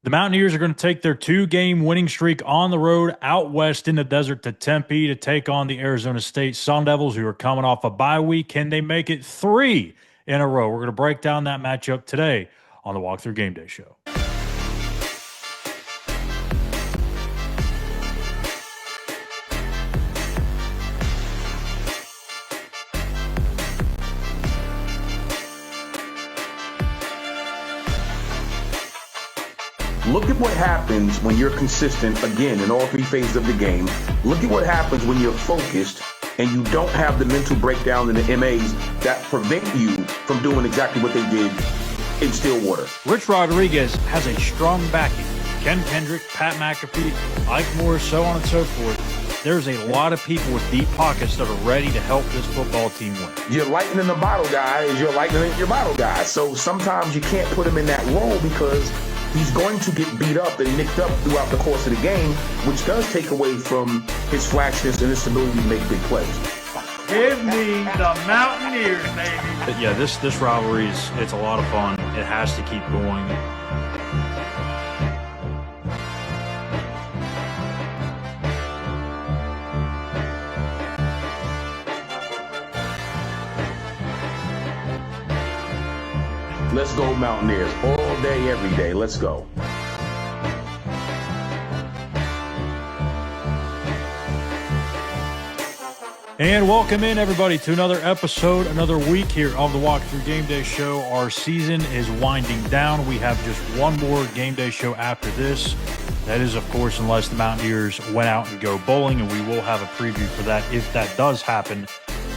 The Mountaineers are going to take their two-game winning streak on the road out west in the desert to Tempe to take on the Arizona State Sun Devils, who are coming off a bye week. Can they make it three in a row? We're going to break down that matchup today on the Walk Thru GameDay Show. Look at what happens when you're consistent, again, in all three phases of the game. Look at what happens when you're focused and you don't have the mental breakdown and the MAs that prevent you from doing exactly what they did in Stillwater. Rich Rodriguez has a strong backing. Ken Kendrick, Pat McAfee, Ike Morris, so on and so forth. There's a lot of people with deep pockets that are ready to help this football team win. Your lightning in the bottle guy is your lightning in your bottle guy. So sometimes you can't put him in that role because he's going to get beat up and nicked up throughout the course of the game, which does take away from his flashiness and his ability to make big plays. Give me the Mountaineers, baby. But yeah, this rivalry it's a lot of fun. It has to keep going. Let's go Mountaineers. All day, every day. Let's go. And welcome in, everybody, to another episode, another week here of the Walk Thru GameDay Show. Our season is winding down. We have just one more Game Day show after this. That is, of course, unless the Mountaineers went out and go bowling, and we will have a preview for that if that does happen.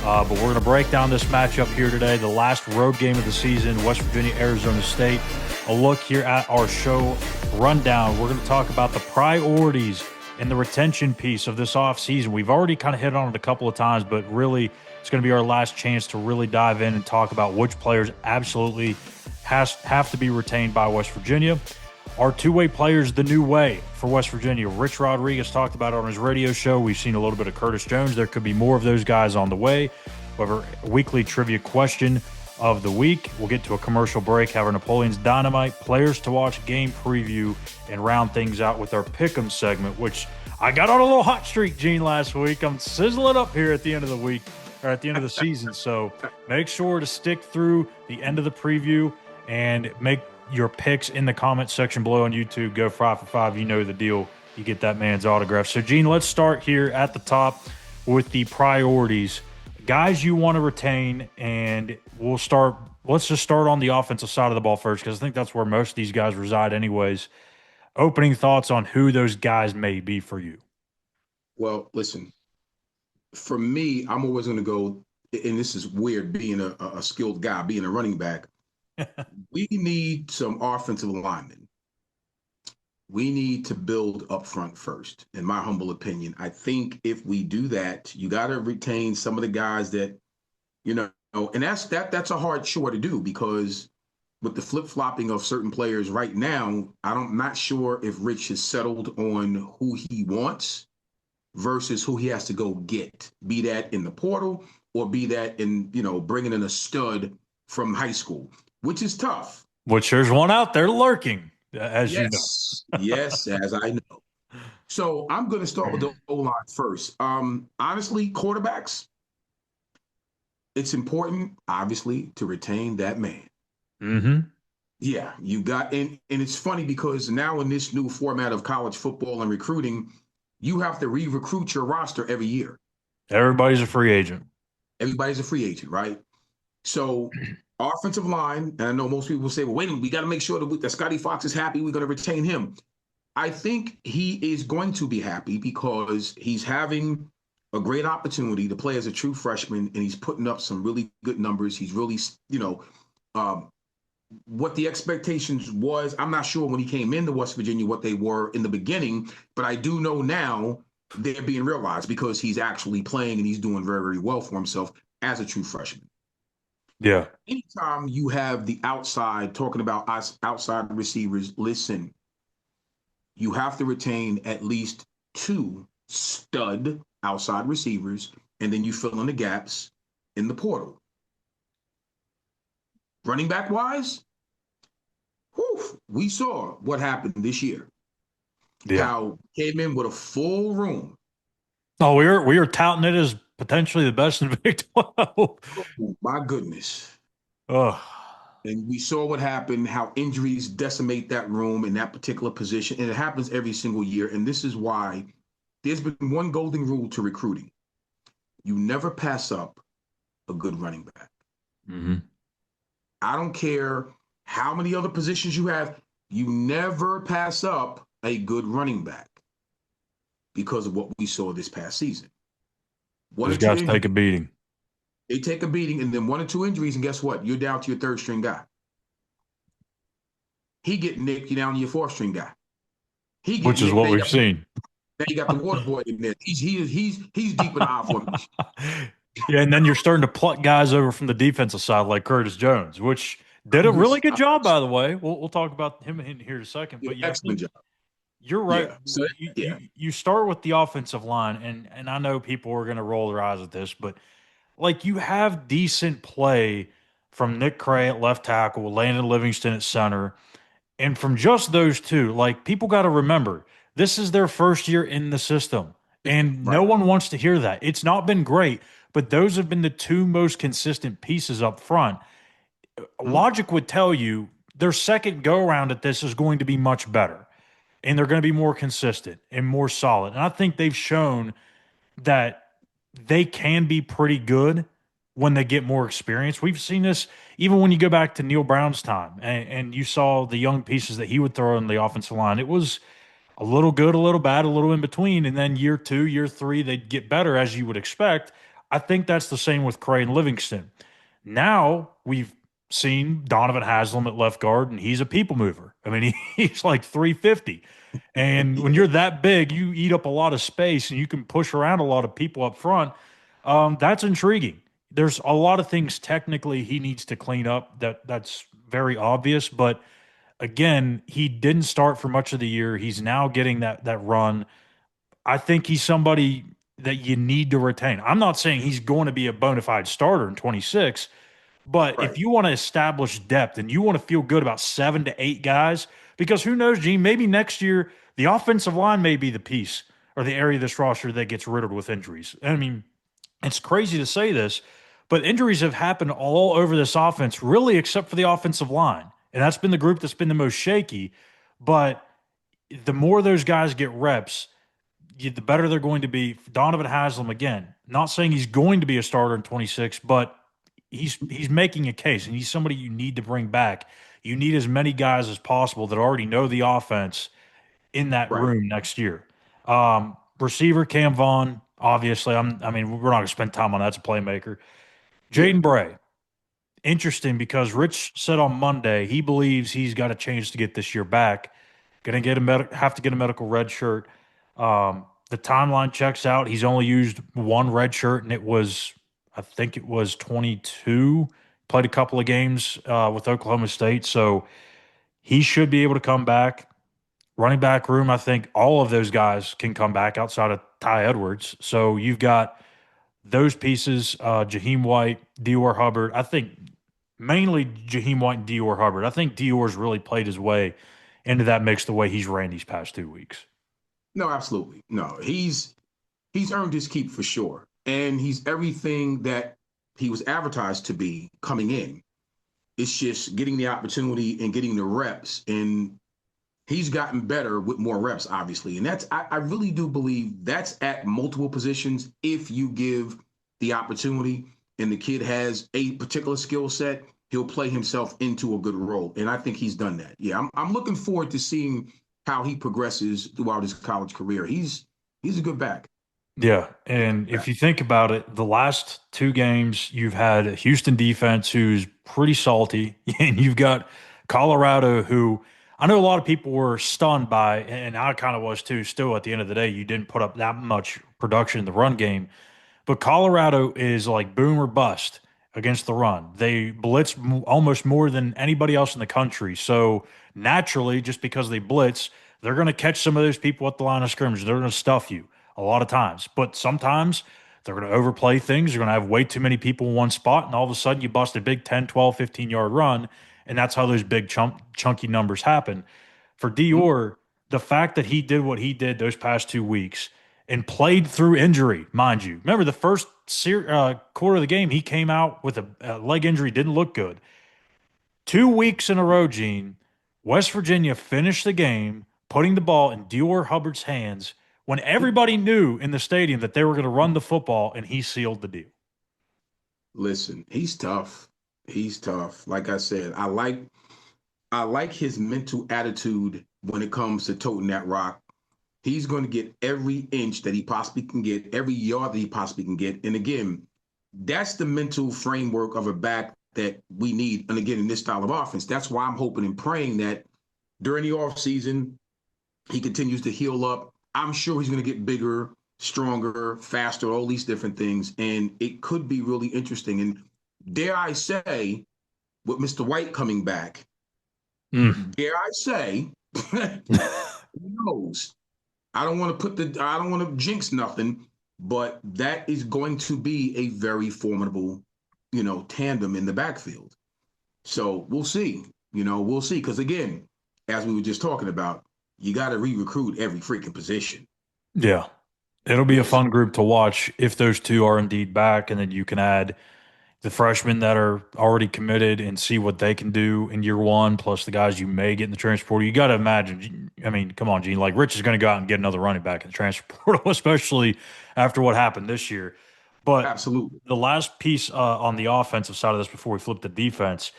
But we're going to break down this matchup here today, the last road game of the season, West Virginia, Arizona State. A look here at our show rundown. We're going to talk about the priorities and the retention piece of this offseason. We've already kind of hit on it a couple of times, but really it's going to be our last chance to really dive in and talk about which players absolutely have to be retained by West Virginia. Our two-way players the new way for West Virginia. Rich Rodriguez talked about it on his radio show. We've seen a little bit of Curtis Jones. There could be more of those guys on the way. However, weekly trivia question of the week. We'll get to a commercial break, have our Napoleon's Dynamite players to watch game preview, and round things out with our Pick'em segment, which I got on a little hot streak, Gene, last week. I'm sizzling up here at the end of the week, or at the end of the season. So make sure to stick through the end of the preview and make your picks in the comments section below on YouTube. Go 5 for 5. You know the deal. You get that man's autograph. So, Gene, let's start here at the top with the priorities. Guys you want to retain, and let's just start on the offensive side of the ball first, because I think that's where most of these guys reside anyways. Opening thoughts on who those guys may be for you. Well, listen, for me, I'm always going to go, and this is weird being a skilled guy, being a running back. We need some offensive linemen. We need to build up front first, in my humble opinion. I think if we do that, you got to retain some of the guys that, and that's a hard chore to do, because with the flip-flopping of certain players right now, I'm not sure if Rich has settled on who he wants versus who he has to go get, be that in the portal or be that in, bringing in a stud from high school, which is tough. Which there's one out there lurking, as you know. Yes, as I know. So I'm going to start with the O-line first. Honestly, quarterbacks, it's important, obviously, to retain that man. Mm-hmm. Yeah, you got, and it's funny because now in this new format of college football and recruiting, you have to re-recruit your roster every year. Everybody's a free agent. Everybody's a free agent, right? So offensive line, and I know most people will say, well, wait a minute, we got to make sure that Scotty Fox is happy. We're going to retain him. I think he is going to be happy because he's having a great opportunity to play as a true freshman, and he's putting up some really good numbers. He's really, what the expectations was, I'm not sure when he came into West Virginia what they were in the beginning, but I do know now they're being realized because he's actually playing and he's doing very, very well for himself as a true freshman. Yeah. Anytime you have the outside, talking about outside receivers, listen, you have to retain at least 2 stud outside receivers, and then you fill in the gaps in the portal. Running back wise, whew, we saw what happened this year. Yeah. How came in with a full room. Oh, we are touting it as potentially the best in the Big 12. Oh, my goodness. Oh, And we saw what happened, how injuries decimate that room in that particular position. And it happens every single year. And this is why there's been one golden rule to recruiting. You never pass up a good running back. hmm I don't care how many other positions you have, you never pass up a good running back because of what we saw this past season. One Those or two guys injuries, take a beating, they take a beating, and then one or two injuries, and guess what? You're down to your third string guy. He get nicked, you're down to your fourth string guy. He get which is nicked, what we've seen. now you got the water boy in there. He's deep in the I formation. Yeah, and then you're starting to pluck guys over from the defensive side like Curtis Jones, which did a really good job, by the way. We'll talk about him in here in a second. But yeah, I Excellent think job. you're right. Yeah. So yeah. You start with the offensive line, and I know people are going to roll their eyes at this, but like you have decent play from Nick Cray at left tackle, Landon Livingston at center, and from just those two, like people got to remember, this is their first year in the system, and no Right. one wants to hear that. It's not been great, but those have been the two most consistent pieces up front. Mhm. Logic would tell you their second go around at this is going to be much better, and they're going to be more consistent and more solid. And I think they've shown that they can be pretty good when they get more experience. We've seen this even when you go back to Neil Brown's time and you saw the young pieces that he would throw in the offensive line. It was a little good, a little bad, a little in between. And then year two, year three, they'd get better as you would expect. I think that's the same with Cray and Livingston. Now we've seen Donovan Haslam at left guard, and he's a people mover. I mean, he's like 350. And when you're that big, you eat up a lot of space and you can push around a lot of people up front. That's intriguing. There's a lot of things technically he needs to clean up that's very obvious, but again, he didn't start for much of the year. He's now getting that run. I think he's somebody that you need to retain. I'm not saying he's going to be a bona fide starter in 26, but if Right. you want to establish depth and you want to feel good about 7 to 8 guys, because who knows, Gene, maybe next year the offensive line may be the piece or the area of this roster that gets riddled with injuries. I mean, it's crazy to say this, but injuries have happened all over this offense, really, except for the offensive line. And that's been the group that's been the most shaky. But the more those guys get reps, the better they're going to be. Donovan Haslam, again, not saying he's going to be a starter in 26, but he's making a case, and he's somebody you need to bring back. You need as many guys as possible that already know the offense in that Right. room next year. Receiver Cam Vaughn, obviously. I mean, we're not going to spend time on that. That's a playmaker. Yeah. Jaden Bray, interesting because Rich said on Monday he believes he's got a chance to get this year back. Going to get have to get a medical red shirt. The timeline checks out. He's only used one red shirt, and I think it was 22. Played a couple of games with Oklahoma State, so he should be able to come back. Running back room, I think all of those guys can come back outside of Ty Edwards. So you've got those pieces, Jaheim White, Dior Hubbard. I think mainly Jaheim White and Dior Hubbard. I think Dior's really played his way into that mix the way he's ran these past 2 weeks. No, absolutely. No, he's earned his keep for sure. And he's everything that he was advertised to be coming in. It's just getting the opportunity and getting the reps. And he's gotten better with more reps, obviously. And I really do believe that's at multiple positions. If you give the opportunity and the kid has a particular skill set, he'll play himself into a good role. And I think he's done that. Yeah, I'm looking forward to seeing how he progresses throughout his college career. He's a good back. Yeah, and if you think about it, the last 2 games you've had a Houston defense who's pretty salty, and you've got Colorado who I know a lot of people were stunned by, and I kind of was too. Still, at the end of the day, you didn't put up that much production in the run game, but Colorado is like boom or bust against the run. They blitz almost more than anybody else in the country. So naturally, just because they blitz, they're going to catch some of those people at the line of scrimmage. They're going to stuff you a lot of times. But sometimes they're going to overplay things. You're going to have way too many people in one spot, and all of a sudden you bust a big 10, 12, 15-yard run. and that's how those big chunky numbers happen. For Dior, the fact that he did what he did those past 2 weeks and played through injury, mind you. Remember the first quarter of the game, he came out with a leg injury, didn't look good. 2 weeks in a row, Gene, West Virginia finished the game putting the ball in Dior Hubbard's hands when everybody knew in the stadium that they were going to run the football, and he sealed the deal. Listen, he's tough. He's tough. Like I said, I like his mental attitude when it comes to toting that rock. He's going to get every inch that he possibly can get, every yard that he possibly can get. And again, that's the mental framework of a back that we need. And again, in this style of offense, that's why I'm hoping and praying that during the offseason, he continues to heal up. I'm sure he's going to get bigger, stronger, faster, all these different things. And it could be really interesting. And dare I say, with Mr. White coming back, dare I say, who knows? I don't want to jinx nothing, but that is going to be a very formidable, tandem in the backfield. So we'll see. We'll see. Because again, as we were just talking about, you got to re-recruit every freaking position. Yeah. It'll be a fun group to watch if those two are indeed back, and then you can add the freshmen that are already committed and see what they can do in year one, plus the guys you may get in the transfer portal. You got to imagine, I mean, come on, Gene, like Rich is going to go out and get another running back in the transfer portal, especially after what happened this year. But Absolutely. the last piece on the offensive side of this before we flip to defense,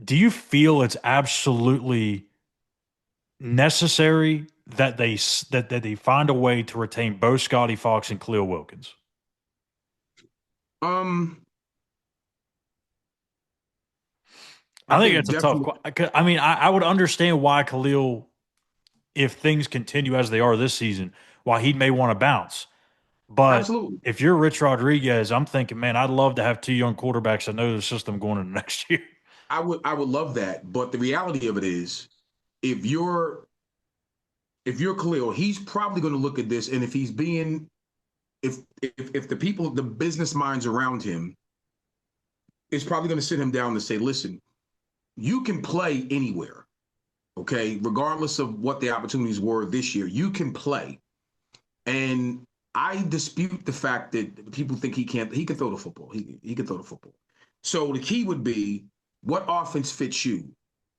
do you feel it's absolutely necessary that they find a way to retain both Scotty Fox and Khalil Wilkins? I think it's a tough. I mean, I would understand why Khalil, if things continue as they are this season, why he may want to bounce. But Absolutely. if you're Rich Rodriguez, I'm thinking, man, I'd love to have two young quarterbacks that know the system going into next year. I would love that, but the reality of it is, if you're Khalil, he's probably going to look at this, and if he's being, if the people, the business minds around him, is probably going to sit him down and say, listen, you can play anywhere, okay, regardless of what the opportunities were this year, you can play, and I dispute the fact that people think he can't. He can throw the football. He can throw the football. So the key would be, what offense fits you?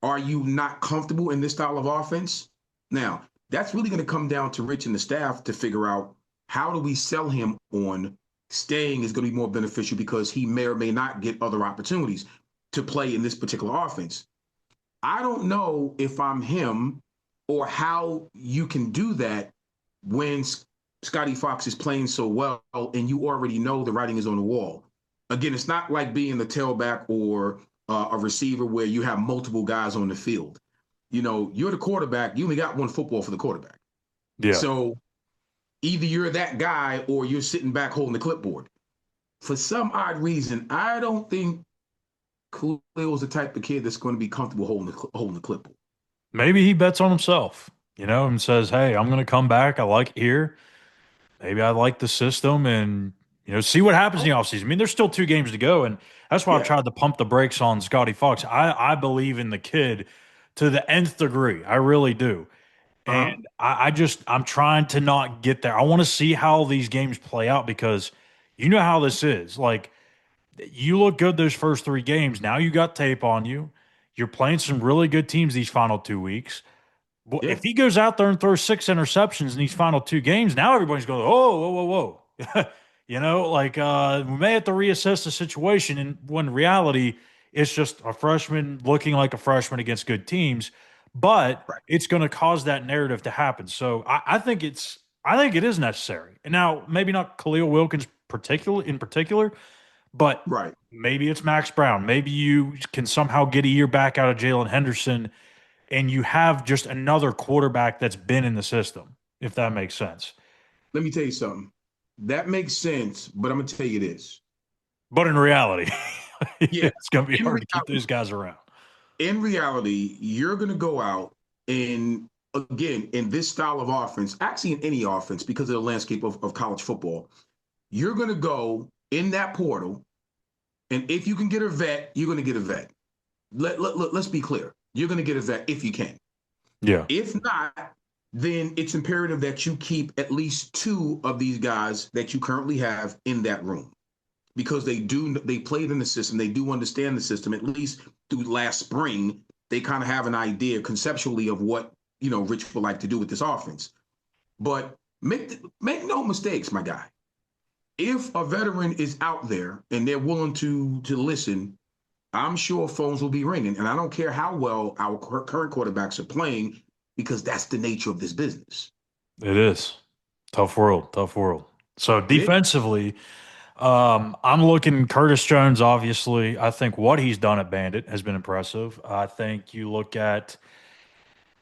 Are you not comfortable in this style of offense? Now, that's really going to come down to Rich and the staff to figure out, how do we sell him on staying is going to be more beneficial, because he may or may not get other opportunities to play in this particular offense. I don't know if I'm him, or how you can do that when Scotty Fox is playing so well and you already know the writing is on the wall. Again, it's not like being the tailback or a receiver where you have multiple guys on the field. You're the quarterback. You only got one football for the quarterback. Yeah. So either you're that guy or you're sitting back holding the clipboard. For some odd reason, I don't think Khalil's the type of kid that's going to be comfortable holding the clipboard. Maybe he bets on himself, and says, hey, I'm going to come back. I like it here. Maybe I like the system, and see what happens in the offseason. I mean, there's still 2 games to go, and that's why I've tried to pump the brakes on Scotty Fox. I believe in the kid to the nth degree. I really do. And I'm trying to not get there. I want to see how these games play out, because you know how this is. Like, you look good those first 3 games. Now you got tape on you. You're playing some really good teams these final 2 weeks. Well, if he goes out there and throws 6 interceptions in these final 2 games, now everybody's going, oh, whoa, whoa, whoa. We may have to reassess the situation. And when in reality, it's just a freshman looking like a freshman against good teams. But it's going to cause that narrative to happen. So I think it is necessary. And now, maybe not Khalil Wilkins in particular, but maybe it's Max Brown. Maybe you can somehow get a year back out of Jalen Henderson, and you have just another quarterback that's been in the system, if that makes sense. Let me tell you something. That makes sense, but I'm going to tell you this. But in reality, it's going to be hard to keep those guys around. In reality, you're going to go out and, again, in this style of offense, actually in any offense, because of the landscape of college football, you're going to go in that portal, and if you can get a vet, you're going to get a vet. let's be clear. You're going to get a vet if you can. Yeah. If not, then it's imperative that you keep at least two of these guys that you currently have in that room because they played in the system. They do understand the system, at least through last spring. They kind of have an idea conceptually of what, Rich would like to do with this offense. But make no mistakes, my guy. If a veteran is out there and they're willing to listen, I'm sure phones will be ringing. And I don't care how well our current quarterbacks are playing because that's the nature of this business. It is. Tough world. Tough world. So It is. defensively, I'm looking Curtis Jones, obviously. I think what he's done at Bandit has been impressive. I think you look at,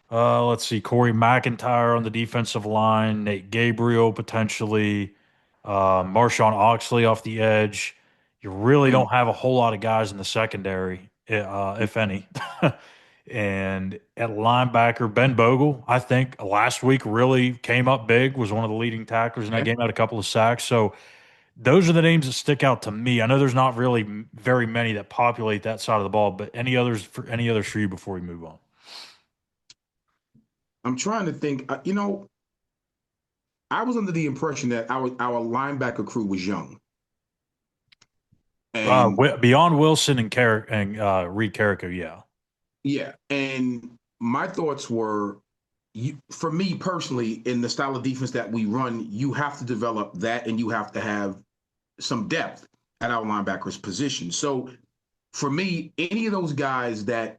let's see, Corey McIntyre on the defensive line, Nate Gabriel potentially, Marshawn Oxley off the edge. You really Mm. don't have a whole lot of guys in the secondary, if any. And at linebacker, Ben Bogle, I think last week really came up big, was one of the leading tacklers in that Yeah. game, had a couple of sacks. So those are the names that stick out to me. I know there's not really very many that populate that side of the ball, but any others for you before we move on? I'm trying to think. I was under the impression that our linebacker crew was young, and Beyond Wilson and Reed Carrico, yeah. yeah, and my thoughts were, for me personally, in the style of defense that we run, you have to develop that, and you have to have some depth at our linebackers position. So for me, any of those guys that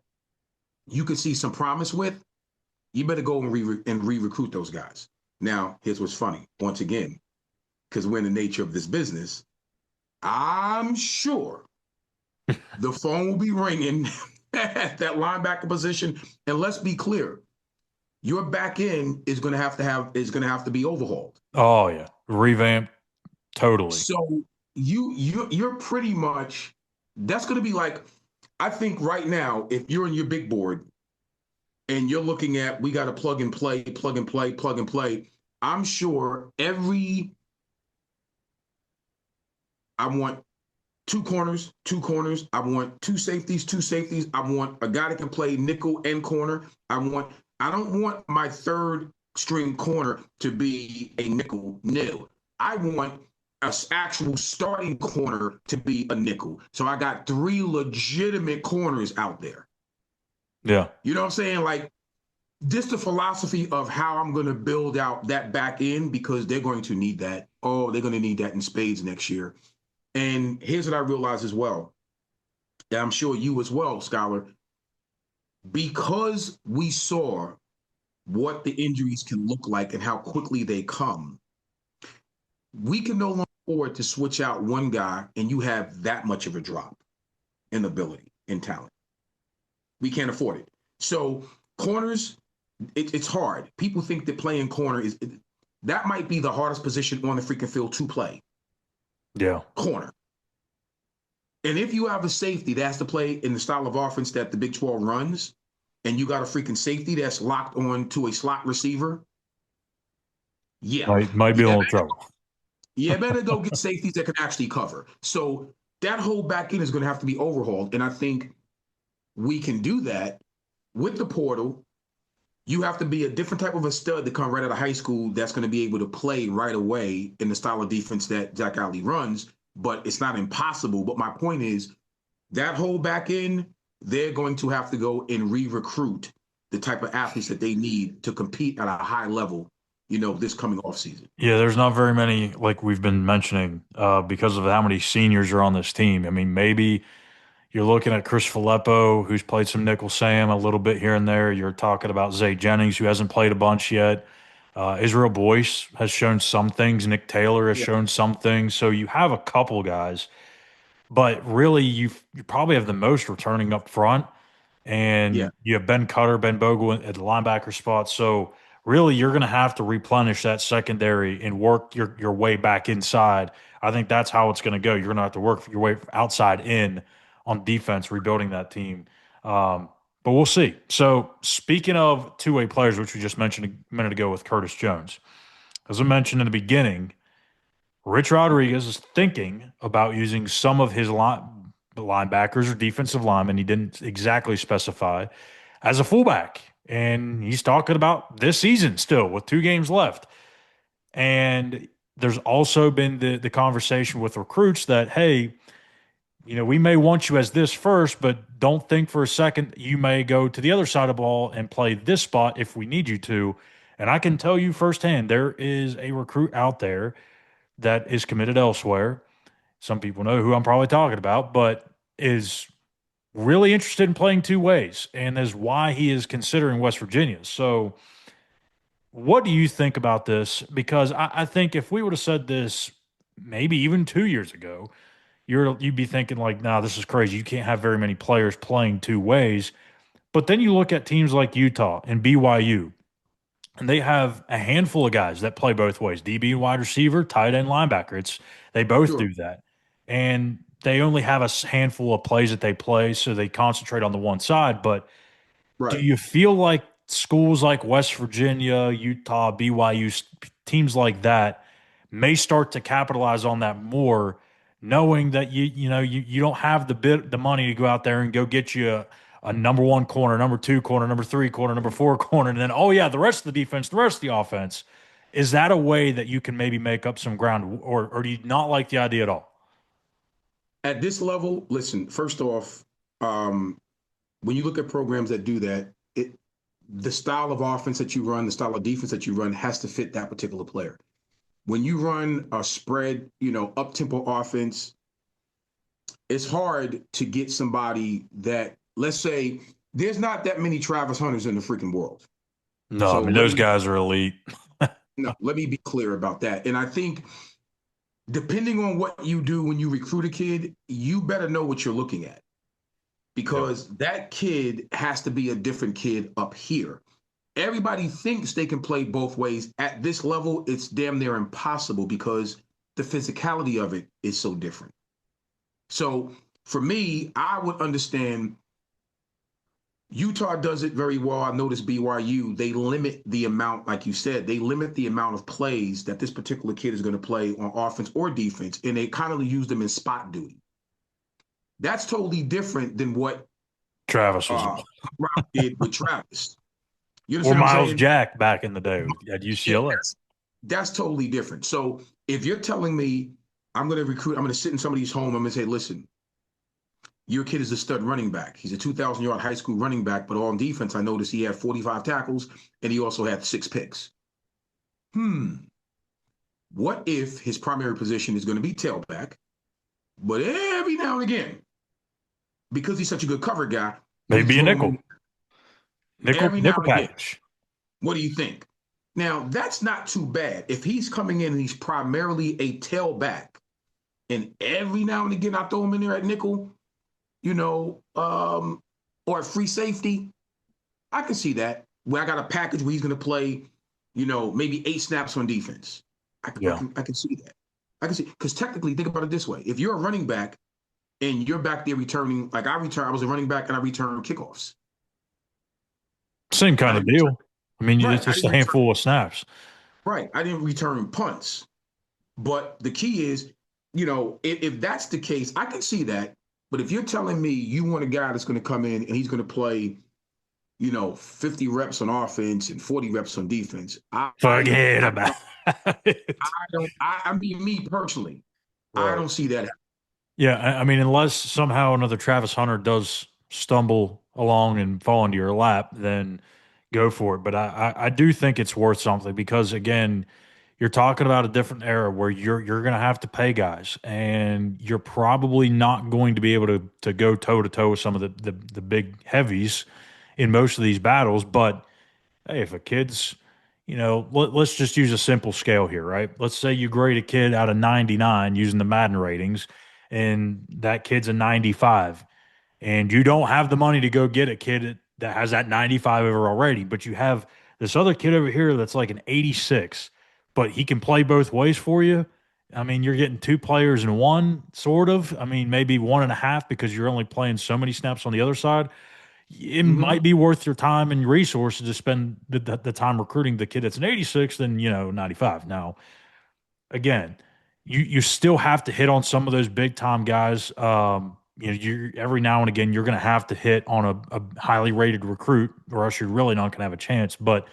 you can see some promise with, you better go and re-recruit those guys. Now, here's what's funny. Once again, because we're in the nature of this business, I'm sure the phone will be ringing at that linebacker position. And let's be clear, your back end is going to have to be overhauled. Oh yeah, revamped totally. So you're pretty much, that's going to be like, I think right now, if you're in your big board and you're looking at, we got to plug and play, plug and play, plug and play. I'm sure I want two corners, two corners. I want two safeties, two safeties. I want a guy that can play nickel and corner. I don't want my third string corner to be a nickel nil. I want an actual starting corner to be a nickel. So I got three legitimate corners out there. Yeah. You know what I'm saying? Like, this the philosophy of how I'm going to build out that back end because they're going to need that. Oh, they're going to need that in spades next year. And here's what I realized as well. And I'm sure you as well, Schuyler, because we saw what the injuries can look like and how quickly they come, we can no longer afford to switch out one guy and you have that much of a drop in ability, in talent. We can't afford it. So corners, it's hard. People think that playing corner that might be the hardest position on the freaking field to play. Yeah. Corner. And if you have a safety that has to play in the style of offense that the Big 12 runs, and you got a freaking safety that's locked on to a slot receiver, yeah. Might be a little trouble. Yeah, better go get safeties that can actually cover. So that whole back end is going to have to be overhauled. And I think we can do that with the portal. You have to be a different type of a stud to come right out of high school that's going to be able to play right away in the style of defense that Zach Alley runs, but it's not impossible. But my point is that whole back end, they're going to have to go and re-recruit the type of athletes that they need to compete at a high level, this coming off season. Yeah, there's not very many, like we've been mentioning, because of how many seniors are on this team. I mean, maybe you're looking at Chris Filippo, who's played some nickel Sam a little bit here and there. You're talking about Zay Jennings, who hasn't played a bunch yet. Israel Boyce has shown some things. Nick Taylor has Yeah. shown some things. So you have a couple guys, but really you probably have the most returning up front. Yeah. And you have Ben Cutter, Ben Bogle at the linebacker spot. So really, you're going to have to replenish that secondary and work your way back inside. I think that's how it's going to go. You're going to have to work your way outside in on defense, rebuilding that team. But we'll see. So speaking of two-way players, which we just mentioned a minute ago with Curtis Jones, as I mentioned in the beginning, Rich Rodriguez is thinking about using some of his linebackers or defensive linemen. He didn't exactly specify as a fullback. And he's talking about this season still with 2 games left. And there's also been the conversation with recruits that, hey, we may want you as this first, but don't think for a second you may go to the other side of the ball and play this spot if we need you to. And I can tell you firsthand, there is a recruit out there that is committed elsewhere. Some people know who I'm probably talking about, but is really interested in playing 2 ways, and is why he is considering West Virginia. So, what do you think about this? Because I think if we would have said this maybe even 2 years ago, you'd be thinking like, nah, this is crazy. You can't have very many players playing 2 ways. But then you look at teams like Utah and BYU, and they have a handful of guys that play both ways: DB and wide receiver, tight end, linebacker. They both Sure. do that, and they only have a handful of plays that they play, so they concentrate on the one side. But do Right. you feel like schools like West Virginia, Utah, BYU, teams like that may start to capitalize on that more, knowing that you don't have the money to go out there and go get you a number 1 corner, number 2 corner, number 3 corner, number 4 corner, and then oh yeah, the rest of the defense, the rest of the offense. Is that a way that you can maybe make up some ground, or do you not like the idea at all? At this level, listen, first off, when you look at programs that do that, the style of offense that you run, the style of defense that you run has to fit that particular player. When you run a spread, up tempo offense, it's hard to get somebody that, let's say, there's not that many Travis Hunters in the freaking world. No, I So mean let those me guys are elite. no, let me be clear about that. And I think depending on what you do when you recruit a kid, you better know what you're looking at, Yeah. because that kid has to be a different kid up here. Everybody thinks they can play both ways. At this level, it's damn near impossible because the physicality of it is so different. So for me, I would understand. Utah does it very well. I noticed BYU, they limit the amount, like you said, they limit the amount of plays that this particular kid is going to play on offense or defense, and they kind of use them in spot duty. That's totally different than what Travis was, Brown did with Travis. You or understand what I'm Miles saying? Jack back in the day at Yeah, UCLA. that's totally different. So if you're telling me I'm going to recruit, I'm going to sit in somebody's home, I'm going to say, listen, your kid is a stud running back. He's a 2,000-yard high school running back, but on defense, I noticed he had 45 tackles and he also had 6 picks. What if his primary position is going to be tailback, but every now and again, because he's such a good cover guy, we Maybe a throw him nickel, in every now nickel and again. package. What do you think? Now, that's not too bad. If he's coming in and he's primarily a tailback, and every now and again I throw him in there at nickel, or a free safety, I can see that. Where I got a package where he's going to play, maybe 8 snaps on defense. Yeah, I can see that. I can see, because technically, think about it this way: if you're a running back and you're back there returning, like I was a running back and I returned kickoffs. same I kind of didn't return, deal. I mean, right. it's just a handful of snaps. I didn't return punts. But the key is, if that's the case, I can see that. But if you're telling me you want a guy that's going to come in and he's going to play, 50 reps on offense and 40 reps on defense, Forget about it. I mean, me personally, I Right. don't see that. Yeah, I mean, unless somehow another Travis Hunter does stumble along and fall into your lap, then go for it. But I do think it's worth something because again, you're talking about a different era where you're going to have to pay guys, and you're probably not going to be able to go toe to toe with some of the big heavies in most of these battles. But hey, if a kid's, let's just use a simple scale here, right? Let's say you grade a kid out of 99 using the Madden ratings, and that kid's a 95, and you don't have the money to go get a kid that has that 95 overall rating, but you have this other kid over here that's like an 86, but he can play both ways for you. I mean, you're getting 2 players in one, sort of. I mean, maybe 1.5 because you're only playing so many snaps on the other side. It Hmm. might be worth your time and resources to spend the time recruiting the kid that's an 86 than 95. Now, again, you still have to hit on some of those big time guys. every now and again you're going to have to hit on a highly rated recruit, or else you're really not going to have a chance. But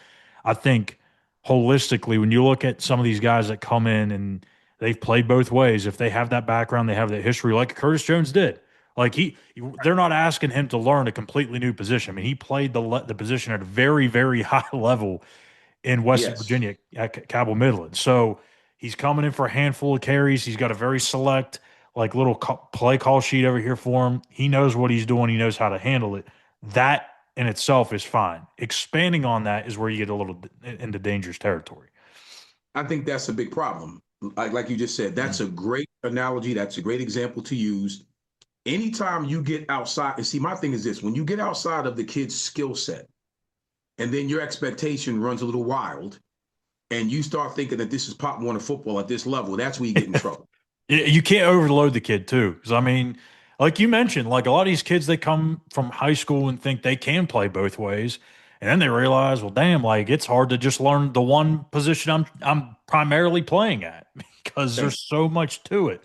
I think holistically, when you look at some of these guys that come in and they've played both ways, if they have that background, they have that history, like Curtis Jones did. Like they're not asking him to learn a completely new position. I mean, he played the position at a very, very high level in West Yes. Virginia at Cabell Midland. So he's coming in for a handful of carries. He's got a very select, like, little play call sheet over here for him. He knows what he's doing. He knows how to handle it. That in itself is fine. Expanding on that is where you get a little into dangerous territory. I think that's a big problem. Like you just said, that's a great analogy. That's a great example to use. Anytime you get outside, and see, my thing is this: when you get outside of the kid's skill set, and then your expectation runs a little wild, and you start thinking that this is Pop Warner football at this level, that's where you get in trouble. You can't overload the kid too, because I mean, like you mentioned, like a lot of these kids, they come from high school and think they can play both ways, and then they realize, well, damn, like it's hard to just learn the one position I'm primarily playing at because there's so much to it.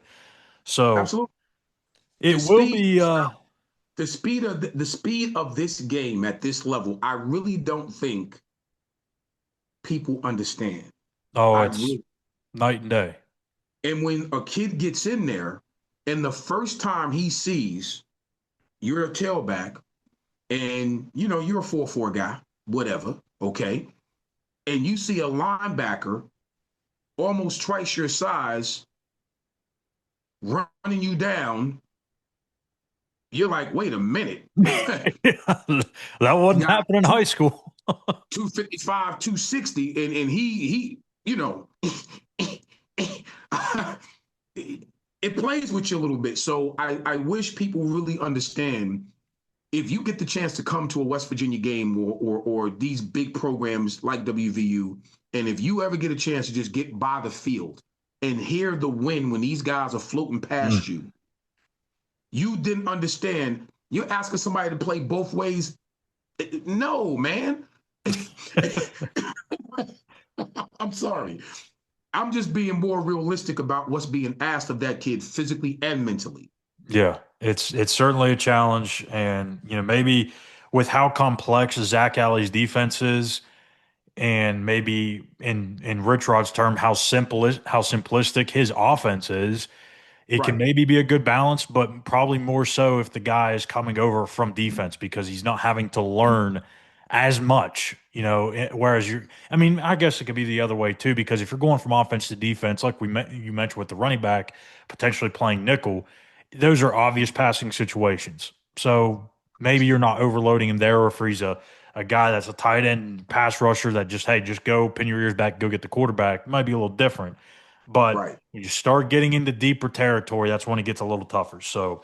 So Absolutely. it will be. The speed of this game at this level, I really don't think people understand. It's night and day. And when a kid gets in there, and the first time he sees you're a tailback, and you're a 4-4 guy, whatever, okay, and you see a linebacker almost twice your size running you down, you're like, wait a minute. That wasn't happening in high school. 255, 260, and he it plays with you a little bit. So I wish people really understand, if you get the chance to come to a West Virginia game or these big programs like WVU, and if you ever get a chance to just get by the field and hear the wind when these guys are floating past you, you didn't understand. You're asking somebody to play both ways. No, man. I'm sorry. I'm just being more realistic about what's being asked of that kid physically and mentally. Yeah, it's certainly a challenge. And, maybe with how complex Zach Alley's defense is, and maybe in Rich Rod's term, how simplistic his offense is, it can maybe be a good balance, but probably more so if the guy is coming over from defense, because he's not having to learn as much, whereas I guess it could be the other way too, because if you're going from offense to defense, like you mentioned with the running back potentially playing nickel, those are obvious passing situations. So maybe you're not overloading him there, or if he's a guy that's a tight end pass rusher that just go pin your ears back, go get the quarterback, it might be a little different. But when you start getting into deeper territory, that's when it gets a little tougher. So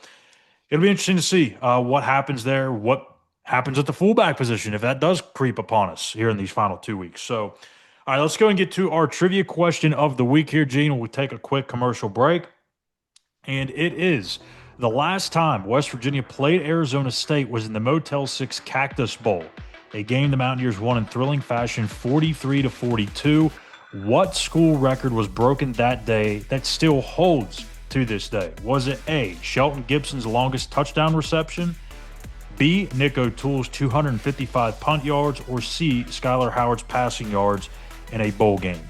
it'll be interesting to see what happens there, what happens at the fullback position, if that does creep upon us here in these final 2 weeks. So, all right, let's go and get to our trivia question of the week here, Gene. We'll take a quick commercial break. And it is: the last time West Virginia played Arizona State was in the Motel 6 Cactus Bowl, a game the Mountaineers won in thrilling fashion 43-42. What school record was broken that day that still holds to this day? Was it A, Shelton Gibson's longest touchdown reception, B, Nick O'Toole's 255 punt yards, or C, Skylar Howard's passing yards in a bowl game?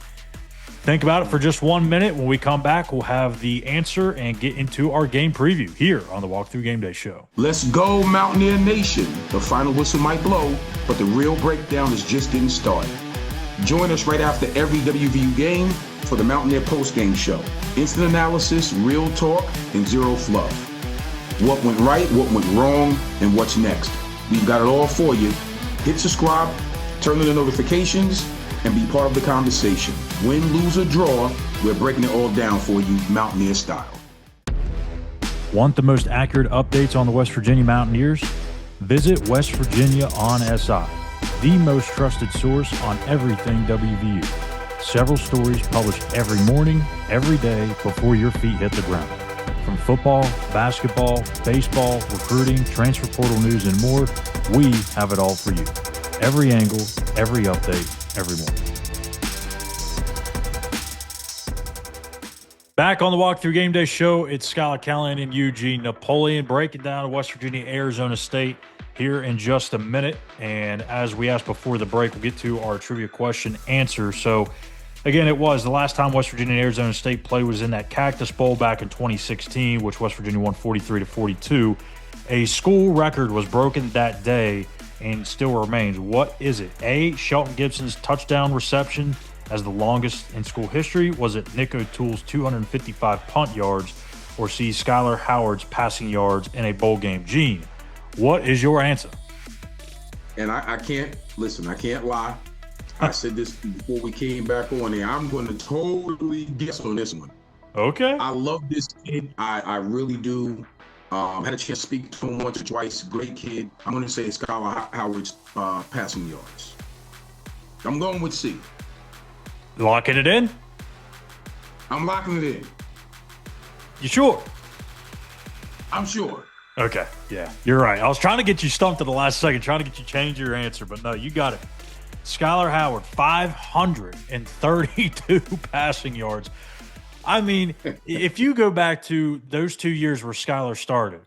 Think about it for just 1 minute. When we come back, we'll have the answer and get into our game preview here on the Walk Thru GameDay Show. Let's go, Mountaineer Nation. The final whistle might blow, but the real breakdown is just getting started. Join us right after every WVU game for the Mountaineer Postgame Show. Instant analysis, real talk, and zero fluff. What went right, what went wrong, and what's next. We've got it all for you. Hit subscribe, turn on the notifications, and be part of the conversation. Win, lose, or draw, we're breaking it all down for you, Mountaineer style. Want the most accurate updates on the West Virginia Mountaineers? Visit West Virginia on SI, the most trusted source on everything WVU. Several stories published every morning, every day before your feet hit the ground. From football, basketball, baseball, recruiting, transfer portal news, and more, we have it all for you. Every angle, every update, every morning. Back on the Walk Thru GameDay Show, it's Schuyler Callihan and Eugene Napoleon breaking down West Virginia, Arizona State here in just a minute. And as we asked before the break, we'll get to our trivia question answer. So, again, it was the last time West Virginia and Arizona State played was in that Cactus Bowl back in 2016, which West Virginia won 43-42. A school record was broken that day and still remains. What is it? A, Shelton Gibson's touchdown reception as the longest in school history? Was it Nick O'Toole's 255 punt yards? Or C, Skylar Howard's passing yards in a bowl game? Gene, what is your answer? And I can't lie. I said this before we came back on there. I'm going to totally guess on this one. Okay. I love this kid. I really do. Had a chance to speak to him once or twice. Great kid. I'm going to say Skylar Howard's passing yards. I'm going with C. Locking it in? I'm locking it in. You sure? I'm sure. Okay, yeah, you're right. I was trying to get you stumped at the last second, trying to get you to change your answer, but no, you got it. Skylar Howard, 532 passing yards. I mean, if you go back to those 2 years where Skylar started,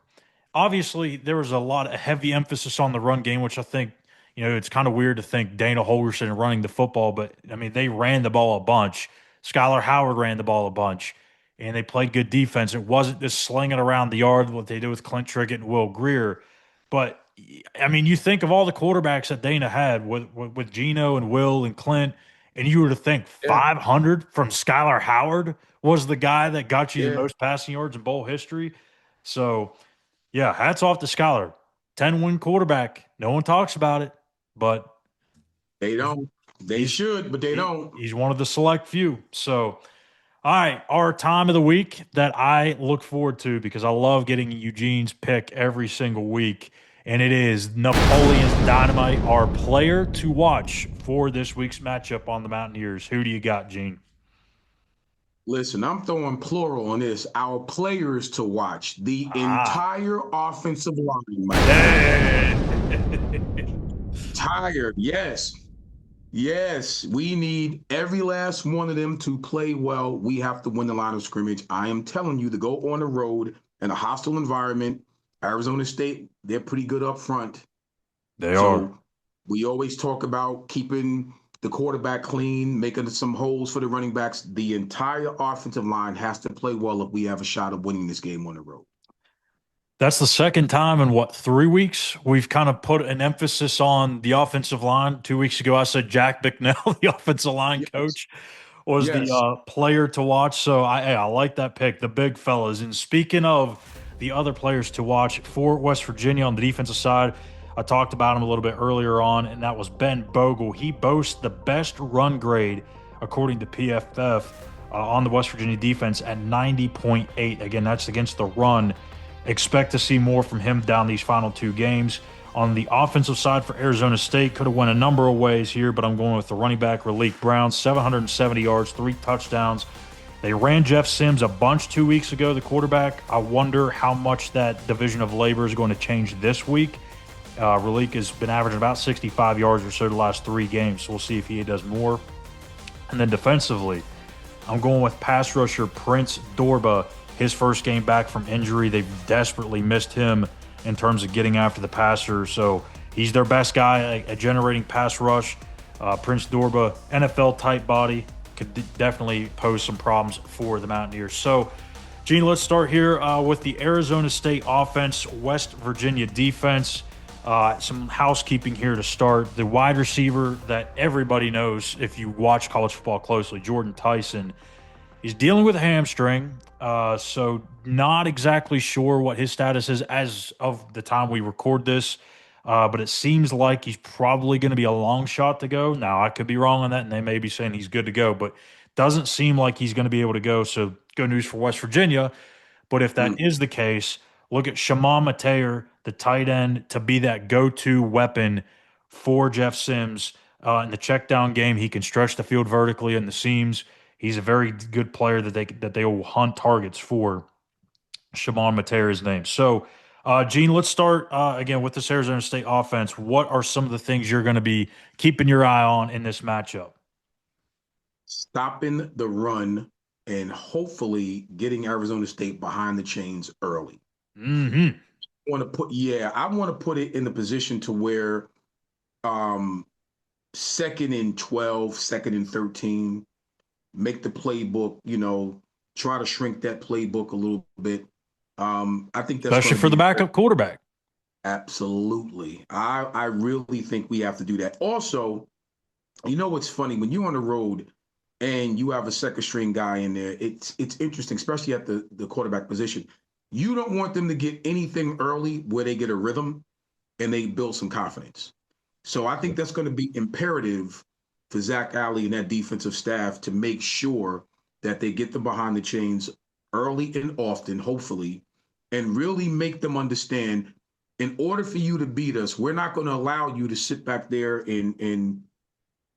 obviously there was a lot of heavy emphasis on the run game, which I think, it's kind of weird to think Dana Holgorsen running the football, but, I mean, they ran the ball a bunch. Skylar Howard ran the ball a bunch, and they played good defense. It wasn't just slinging around the yard, what they did with Clint Trickett and Will Greer. But, I mean, you think of all the quarterbacks that Dana had with Gino and Will and Clint, and you were to think 500 from Skylar Howard was the guy that got you the most passing yards in bowl history. So, yeah, hats off to Skylar. 10-win quarterback. No one talks about it, but they don't. They should, but they don't. He's one of the select few. So, all right, our time of the week that I look forward to because I love getting Eugene's pick every single week, and it is Napoleon's Dynamite, our player to watch for this week's matchup on the Mountaineers. Who do you got, Gene? Listen, I'm throwing plural on this. Our players to watch. The entire offensive line. Tired, yes. Yes, we need every last one of them to play well. We have to win the line of scrimmage. I am telling you to go on the road in a hostile environment. Arizona State, they're pretty good up front. They are. We always talk about keeping the quarterback clean, making some holes for the running backs. The entire offensive line has to play well if we have a shot of winning this game on the road. That's the second time in, 3 weeks? We've kind of put an emphasis on the offensive line. 2 weeks ago, I said Jack Bicknell, the offensive line coach, was the player to watch. So I like that pick, the big fellas. And speaking of the other players to watch for West Virginia on the defensive side, I talked about him a little bit earlier on, and that was Ben Bogle. He boasts the best run grade, according to PFF, on the West Virginia defense at 90.8. Again, that's against the run. Expect to see more from him down these final two games. On the offensive side for Arizona State, could have went a number of ways here, but I'm going with the running back, Raleek Brown, 770 yards, 3 touchdowns. They ran Jeff Sims a bunch 2 weeks ago, the quarterback. I wonder how much that division of labor is going to change this week. Raleek has been averaging about 65 yards or so the last 3 games, so we'll see if he does more. And then defensively, I'm going with pass rusher Prince Dorba. His first game back from injury, they've desperately missed him in terms of getting after the passer. So he's their best guy at generating pass rush. Prince Dorba, NFL-type body, could definitely pose some problems for the Mountaineers. So, Gene, let's start here with the Arizona State offense, West Virginia defense. Some housekeeping here to start. The wide receiver that everybody knows if you watch college football closely, Jordan Tyson, he's dealing with a hamstring, so not exactly sure what his status is as of the time we record this, but it seems like he's probably going to be a long shot to go. Now, I could be wrong on that, and they may be saying he's good to go, but doesn't seem like he's going to be able to go, so good news for West Virginia. But if that is the case, look at Shimon Mateer, the tight end, to be that go-to weapon for Jeff Sims. In the check down game, he can stretch the field vertically in the seams. He's a very good player that they will hunt targets for. Shimon Mateer's name. So, Gene, let's start again with this Arizona State offense. What are some of the things you're going to be keeping your eye on in this matchup? Stopping the run and hopefully getting Arizona State behind the chains early. Mm-hmm. I want to put it in the position to where second and 12, second and 13, make the playbook, try to shrink that playbook a little bit. I think that's going Especially to for be the backup quarterback. absolutely. I really think we have to do that. Also, what's funny when you're on the road and you have a second string guy in there, it's interesting, especially at the quarterback position. You don't want them to get anything early where they get a rhythm and they build some confidence. So I think that's going to be imperative for Zach Alley and that defensive staff to make sure that they get them behind the chains early and often, hopefully, and really make them understand in order for you to beat us, we're not going to allow you to sit back there and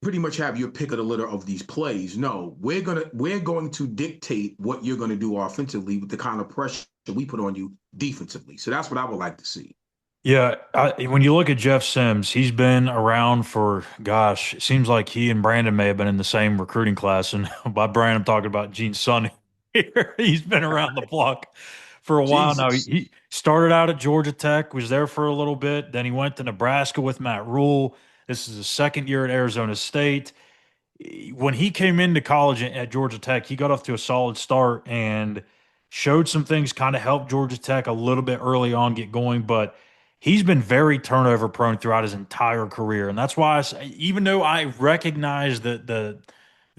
pretty much have your pick of the litter of these plays. No, we're going to dictate what you're going to do offensively with the kind of pressure we put on you defensively. So that's what I would like to see. Yeah, when you look at Jeff Sims, he's been around for, gosh, it seems like he and Brandon may have been in the same recruiting class. And by Brandon, I'm talking about Gene Sonny here. He's been around the block for a while now. Jesus. He started out at Georgia Tech, was there for a little bit. Then he went to Nebraska with Matt Rule. This is his second year at Arizona State. When he came into college at Georgia Tech, he got off to a solid start and showed some things, kind of helped Georgia Tech a little bit early on get going, but he's been very turnover prone throughout his entire career. And that's why even though I recognize that the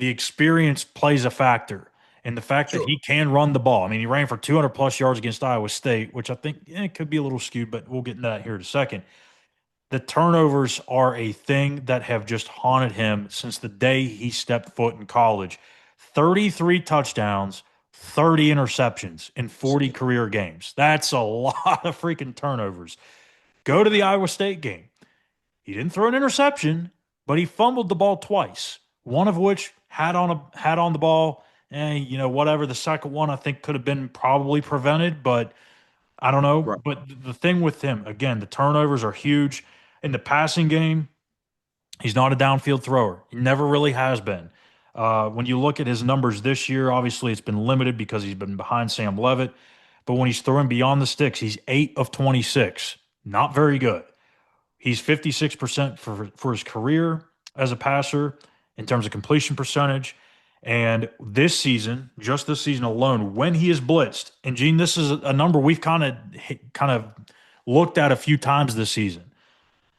experience plays a factor and the fact that Sure. he can run the ball. I mean, he ran for 200 plus yards against Iowa State, which I think could be a little skewed, but we'll get into that here in a second. The turnovers are a thing that have just haunted him since the day he stepped foot in college. 33 touchdowns, 30 interceptions in 40 career games. That's a lot of freaking turnovers. Go to the Iowa State game. He didn't throw an interception, but he fumbled the ball twice. One of which had on the ball, and whatever. The second one I think could have been probably prevented, but I don't know. Right. But the thing with him, again, the turnovers are huge. In the passing game, he's not a downfield thrower. He never really has been. When you look at his numbers this year, obviously it's been limited because he's been behind Sam Levitt. But when he's throwing beyond the sticks, he's 8 of 26. Not very good. He's 56% for his career as a passer in terms of completion percentage. And this season, just this season alone, when he is blitzed, and Gene, this is a number we've kind of looked at a few times this season.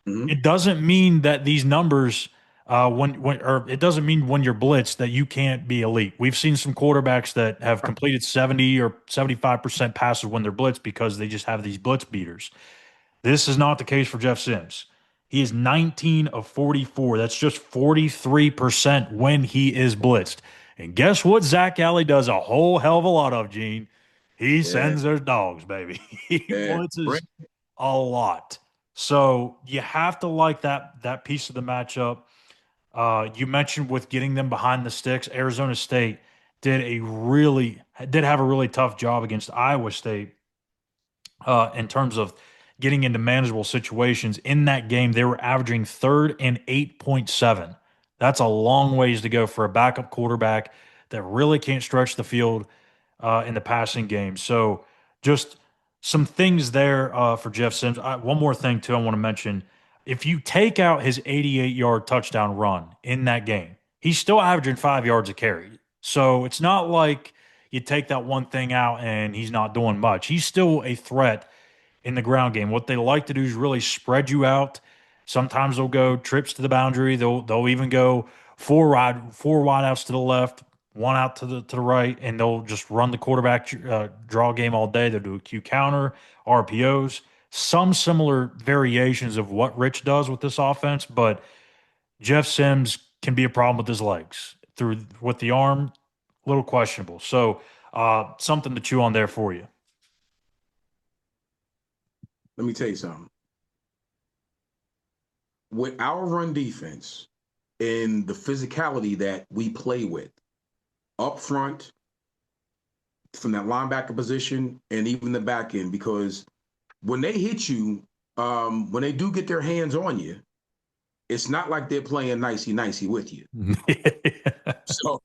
Mm-hmm. It doesn't mean that these numbers, or it doesn't mean when you're blitzed that you can't be elite. We've seen some quarterbacks that have completed 70 or 75% passes when they're blitzed because they just have these blitz beaters. This is not the case for Jeff Sims. He is 19 of 44. That's just 43% when he is blitzed. And guess what Zach Alley does a whole hell of a lot of, Gene? He Yeah. sends those dogs, baby. He Yeah. blitzes a lot. So you have to like that piece of the matchup. You mentioned with getting them behind the sticks, Arizona State did have a really tough job against Iowa State in terms of getting into manageable situations. In that game, they were averaging third and 8.7. That's a long ways to go for a backup quarterback that really can't stretch the field in the passing game. So just some things there for Jeff Sims. One more thing, too, I want to mention. If you take out his 88-yard touchdown run in that game, he's still averaging 5 yards a carry. So it's not like you take that one thing out and he's not doing much. He's still a threat in the ground game. What they like to do is really spread you out. Sometimes they'll go trips to the boundary. They'll even go four wide outs to the left, one out to the right, and they'll just run the quarterback draw game all day. They'll do a Q counter, RPOs, some similar variations of what Rich does with this offense, but Jeff Sims can be a problem with his legs. With the arm, a little questionable. So something to chew on there for you. Let me tell you something. With our run defense and the physicality that we play with up front, from that linebacker position and even the back end, because when they hit you, when they do get their hands on you, it's not like they're playing nicey with you. So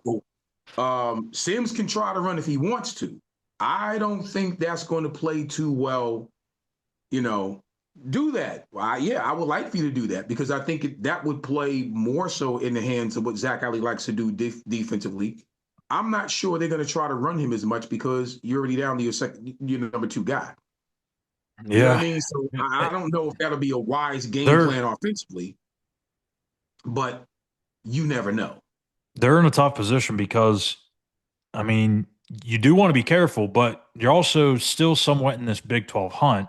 Sims can try to run if he wants to. I don't think that's going to play too well, you know, do that. Yeah, I would like for you to do that because I think that would play more so in the hands of what Zach Alley likes to do defensively. I'm not sure they're going to try to run him as much because you're already down to your number two guy. You know what I Yeah. mean? So I don't know if that'll be a wise game They're plan offensively, but you never know. they're in a tough position because I mean, you do want to be careful, but you're also still somewhat in this Big 12 hunt.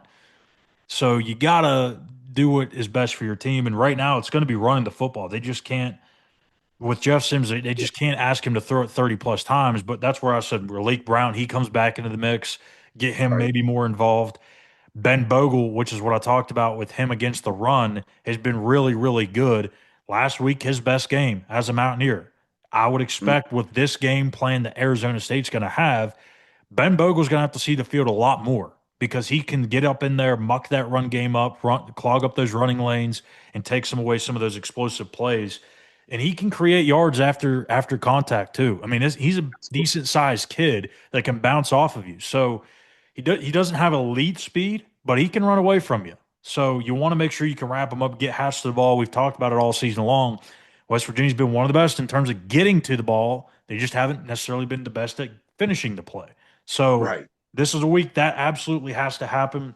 So you gotta do what is best for your team. And right now, it's going to be running the football. They just can't with Jeff Sims. They just can't ask him to throw it 30 plus times. But that's where I said Raleek Brown. He comes back into the mix. Get him Right. maybe more involved. Ben Bogle, which is what I talked about with him against the run, has been really, really good. Last week, his best game as a Mountaineer. I would Mm. expect with this game plan that Arizona State's going to have, Ben Bogle's going to have to see the field a lot more because he can get up in there, muck that run game up, clog up those running lanes, and take some of those explosive plays. And he can create yards after contact too. I mean, he's a decent sized kid that can bounce off of you. So he doesn't have elite speed, but he can run away from you. So you want to make sure you can wrap him up, get hash to the ball. We've talked about it all season long. West Virginia's been one of the best in terms of getting to the ball. They just haven't necessarily been the best at finishing the play. So Right. this is a week that absolutely has to happen.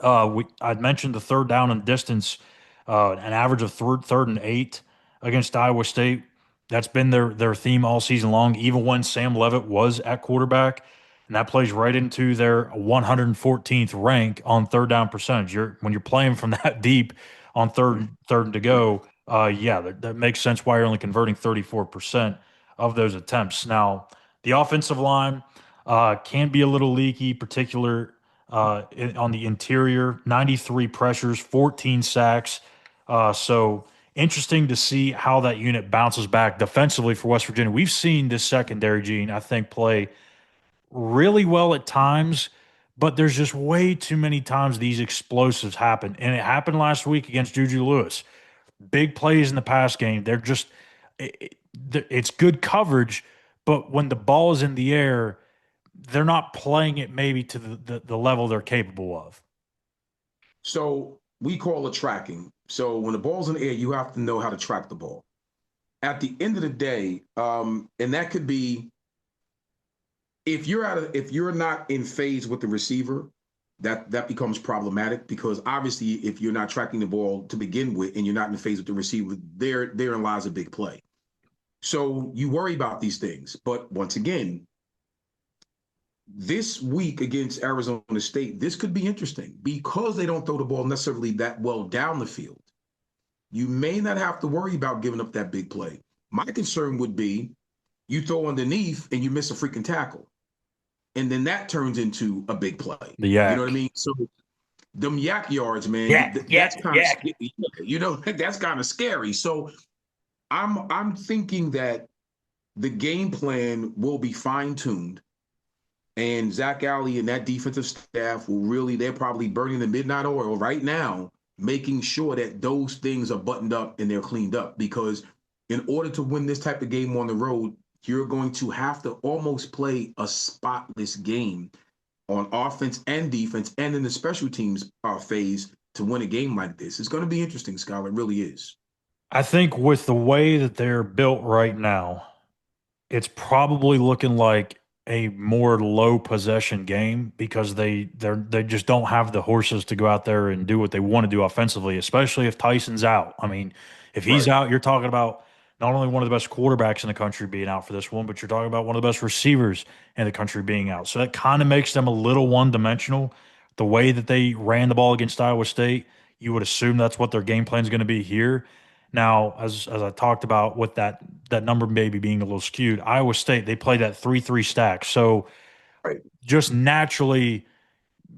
I'd mentioned the third down and distance, an average of third and 8 against Iowa State. That's been their theme all season long, even when Sam Levitt was at quarterback. And that plays right into their 114th rank on third down percentage. When you're playing from that deep on third and to go, yeah, that makes sense why you're only converting 34% of those attempts. Now, the offensive line can be a little leaky, on the interior, 93 pressures, 14 sacks. So interesting to see how that unit bounces back defensively for West Virginia. We've seen this secondary, Gene, I think, play really well at times, but there's just way too many times these explosives happen. And it happened last week against Juju Lewis. Big plays in the pass game. It's good coverage, but when the ball is in the air, they're not playing it maybe to the level they're capable of. So we call it tracking. So when the ball's in the air, you have to know how to track the ball. At the end of the day, and that could be if you're not in phase with the receiver, that becomes problematic because obviously if you're not tracking the ball to begin with and you're not in phase with the receiver, therein lies a big play. So you worry about these things. But once again, this week against Arizona State, this could be interesting because they don't throw the ball necessarily that well down the field. You may not have to worry about giving up that big play. My concern would be you throw underneath and you miss a freaking tackle. And then that turns into a big play. The You know what I yak. mean? So them yak yards, man, Yeah, yeah, that's kind of yeah. that's kind of scary. So I'm thinking that the game plan will be fine-tuned. And Zach Alley and that defensive staff they're probably burning the midnight oil right now, making sure that those things are buttoned up and they're cleaned up. Because in order to win this type of game on the road, you're going to have to almost play a spotless game on offense and defense and in the special teams phase to win a game like this. It's going to be interesting, Scott. It really is. I think with the way that they're built right now, it's probably looking like a more low possession game because they just don't have the horses to go out there and do what they want to do offensively, especially if Tyson's out. I mean, if he's Right. out, you're talking about not only one of the best quarterbacks in the country being out for this one, but you're talking about one of the best receivers in the country being out. So that kind of makes them a little one-dimensional. The way that they ran the ball against Iowa State, you would assume that's what their game plan is going to be here. Now, as I talked about with that number maybe being a little skewed, Iowa State, they play that 3-3 stack. So Right. just naturally,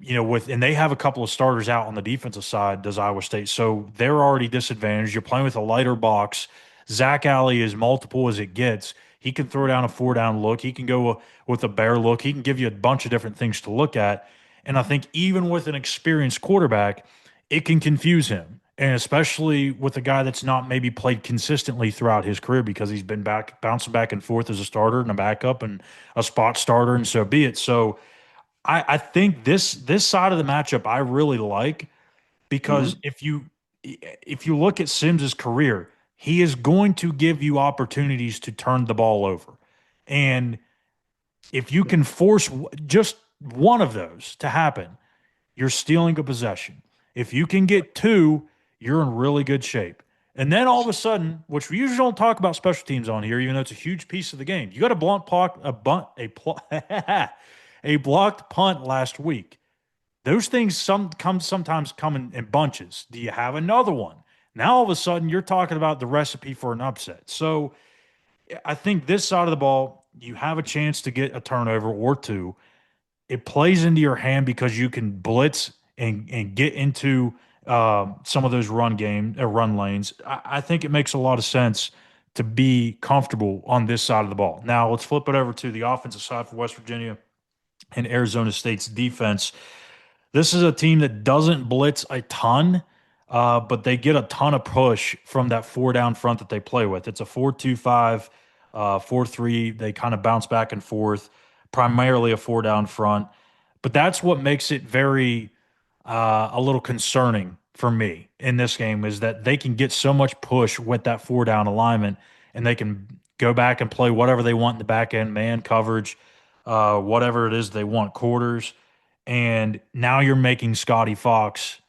and they have a couple of starters out on the defensive side, does Iowa State. So they're already disadvantaged. You're playing with a lighter box. Zach Alley, as multiple as it gets, he can throw down a 4-down look. He can go with a bear look. He can give you a bunch of different things to look at. And I think even with an experienced quarterback, it can confuse him. And especially with a guy that's not maybe played consistently throughout his career because he's been bouncing back and forth as a starter and a backup and a spot starter, and so be it. So I think this side of the matchup I really like because Hmm. if you look at Sims's career, he is going to give you opportunities to turn the ball over. And if you can force just one of those to happen, you're stealing a possession. If you can get two, you're in really good shape. And then all of a sudden, which we usually don't talk about special teams on here, even though it's a huge piece of the game, you got a blunt block, a blocked punt last week. Those things sometimes come in bunches. Do you have another one? Now all of a sudden you're talking about the recipe for an upset. So I think this side of the ball, you have a chance to get a turnover or two. It plays into your hand because you can blitz and get into some of those run lanes. I think it makes a lot of sense to be comfortable on this side of the ball. Now let's flip it over to the offensive side for West Virginia and Arizona State's defense. This is a team that doesn't blitz a ton, but they get a ton of push from that four down front that they play with. It's a 4-2-5, 4-3. They kind of bounce back and forth, primarily a four down front. But that's what makes it very a little concerning for me in this game is that they can get so much push with that four down alignment, and they can go back and play whatever they want in the back end, man coverage, whatever it is they want, quarters. And now you're making Scotty Fox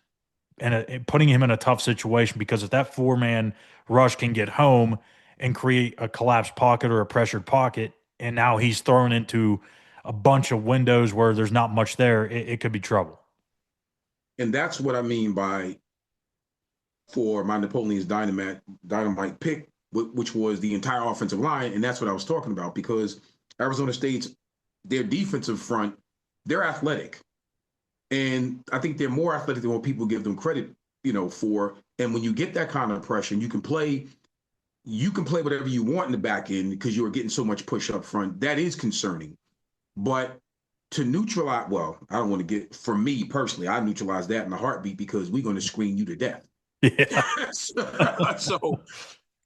and putting him in a tough situation because if that four-man rush can get home and create a collapsed pocket or a pressured pocket, and now he's thrown into a bunch of windows where there's not much there, it could be trouble. And that's what I mean by for my Napoleon's dynamite pick, which was the entire offensive line, and that's what I was talking about because Arizona State's their defensive front, they're athletic, and I think they're more athletic than what people give them credit, for. And when you get that kind of pressure, you can play whatever you want in the back end because you are getting so much push up front. That is concerning, but to neutralize, well, I don't want to get, for me personally, I neutralize that in a heartbeat because we're going to screen you to death. Yeah. So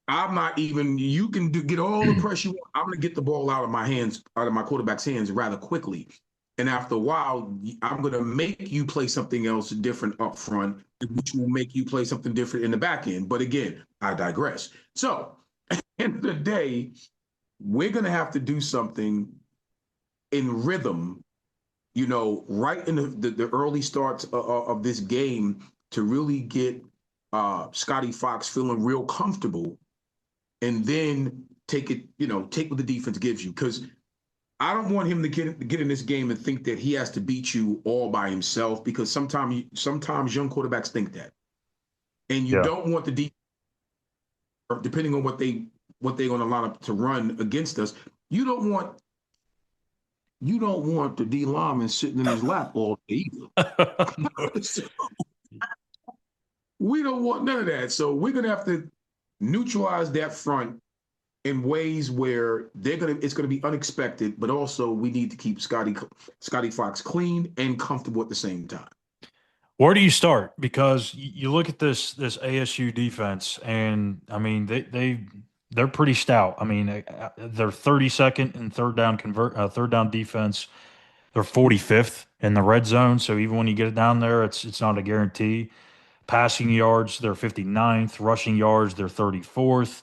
I'm not even, you can get all the pressure you want. I'm going to get the ball out of my hands, out of my quarterback's hands rather quickly. And after a while, I'm going to make you play something else different up front, which will make you play something different in the back end. But again, I digress. So at the end of the day, we're going to have to do something in rhythm, right in the early starts of this game to really get Scotty Fox feeling real comfortable and then take what the defense gives you. Because I don't want him to get in this game and think that he has to beat you all by himself because sometimes young quarterbacks think that. And you Yeah. don't want the defense, depending on what they're going to line up to run against us, you don't want the D lineman sitting in his lap all day either. So we don't want none of that. So we're gonna have to neutralize that front in ways where it's gonna be unexpected, but also we need to keep Scotty Fox clean and comfortable at the same time. Where do you start? Because you look at this ASU defense, and I mean they're pretty stout. I mean they're 32nd in third down defense. They're 45th in the red zone. So even when you get it down there, it's not a guarantee. Passing yards, they're 59th. Rushing yards, they're 34th.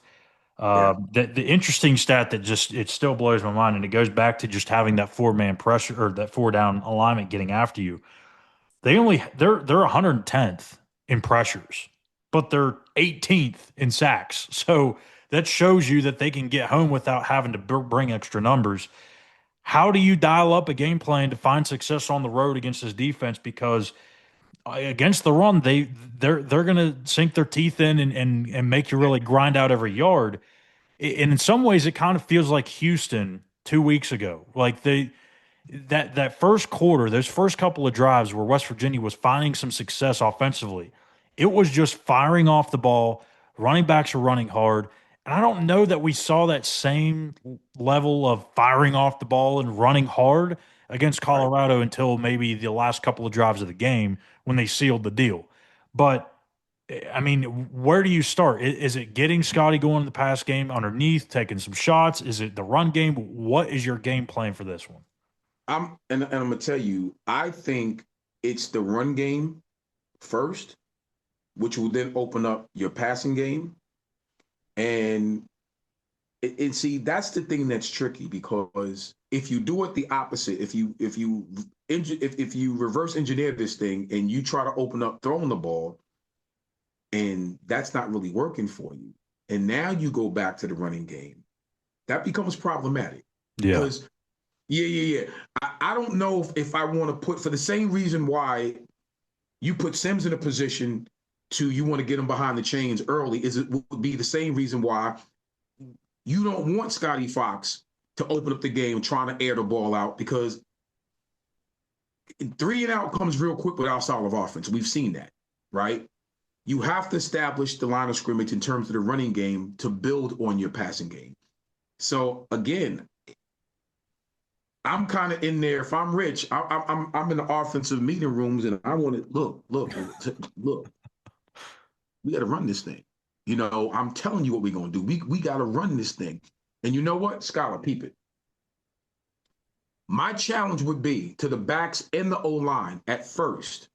Yeah. The interesting stat that just it still blows my mind, and it goes back to just having that four-man pressure or that four down alignment getting after you. They're 110th in pressures, but they're 18th in sacks. So that shows you that they can get home without having to bring extra numbers. How do you dial up a game plan to find success on the road against this defense? Because against the run, they're going to sink their teeth in and make you really grind out every yard. And in some ways, it kind of feels like Houston 2 weeks ago. Like that first quarter, those first couple of drives where West Virginia was finding some success offensively, it was just firing off the ball. Running backs are running hard. And I don't know that we saw that same level of firing off the ball and running hard against Right. Colorado until maybe the last couple of drives of the game when they sealed the deal. But I mean, where do you start? Is it getting Scotty going in the pass game underneath, taking some shots? Is it the run game? What is your game plan for this one? I'm gonna tell you, I think it's the run game first, which will then open up your passing game. And see, that's the thing that's tricky because if you do it the opposite, if you reverse engineer this thing and you try to open up throwing the ball, and that's not really working for you, and now you go back to the running game, that becomes problematic Yeah. because yeah. I don't know if I want to put for the same reason why you put Sims in a position to you want to get him behind the chains early is it would be the same reason why you don't want Scotty Fox to open up the game trying to air the ball out because 3 and out comes real quick without solid offense. We've seen that, right? You have to establish the line of scrimmage in terms of the running game to build on your passing game. So again, I'm kind of in there. If I'm Rich, I'm in the offensive meeting rooms, and I want to look. We got to run this thing. I'm telling you what we're gonna do. We got to run this thing. And you know what, Scholar, peep it. My challenge would be to the backs and the O line at first.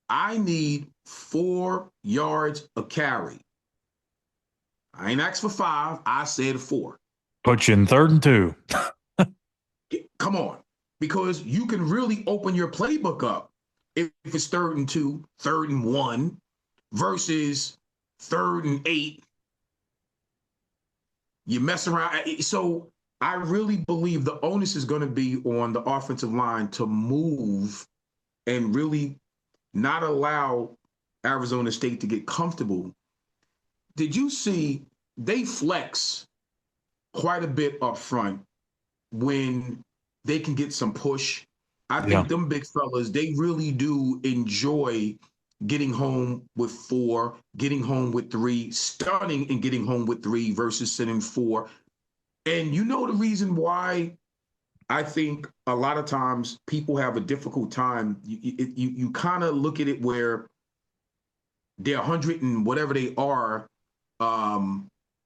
I need 4 yards a carry. I ain't asked for 5. I said 4. Put you in 3rd and 2. Come on, because you can really open your playbook up if it's 3rd and 2, 3rd and 1 versus 3rd and 8. You mess around. So I really believe the onus is going to be on the offensive line to move and really not allow Arizona State to get comfortable. Did you see they flex quite a bit up front when they can get some push? I think them big fellas, they really do enjoy getting home with 4, getting home with 3, stunning and getting home with 3 versus sitting 4. And you know the reason why I think a lot of times people have a difficult time. You kind of look at it where they're 100 and whatever they are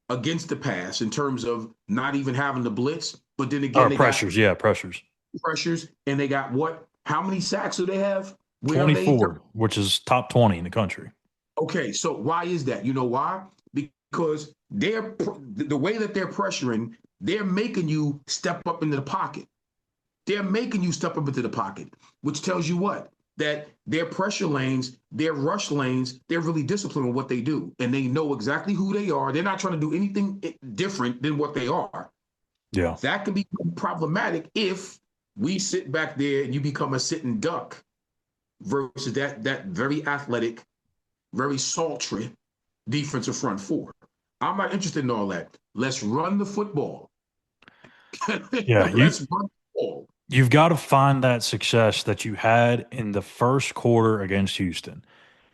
against the pass in terms of not even having the blitz. But then again, they pressures. pressures, and they got what? How many sacks do they have? Where 24, which is top 20 in the country. Okay, so why is that? You know why? Because the way that they're pressuring, they're making you step up into the pocket. They're making you step up into the pocket, which tells you what? That their pressure lanes, their rush lanes, they're really disciplined in what they do. And they know exactly who they are. They're not trying to do anything different than what they are. Yeah. That can be problematic if we sit back there and you become a sitting duck versus that very athletic, very sultry defensive front 4. I'm not interested in all that. Let's run the football. Yeah, Let's run the ball. You've got to find that success that you had in the first quarter against Houston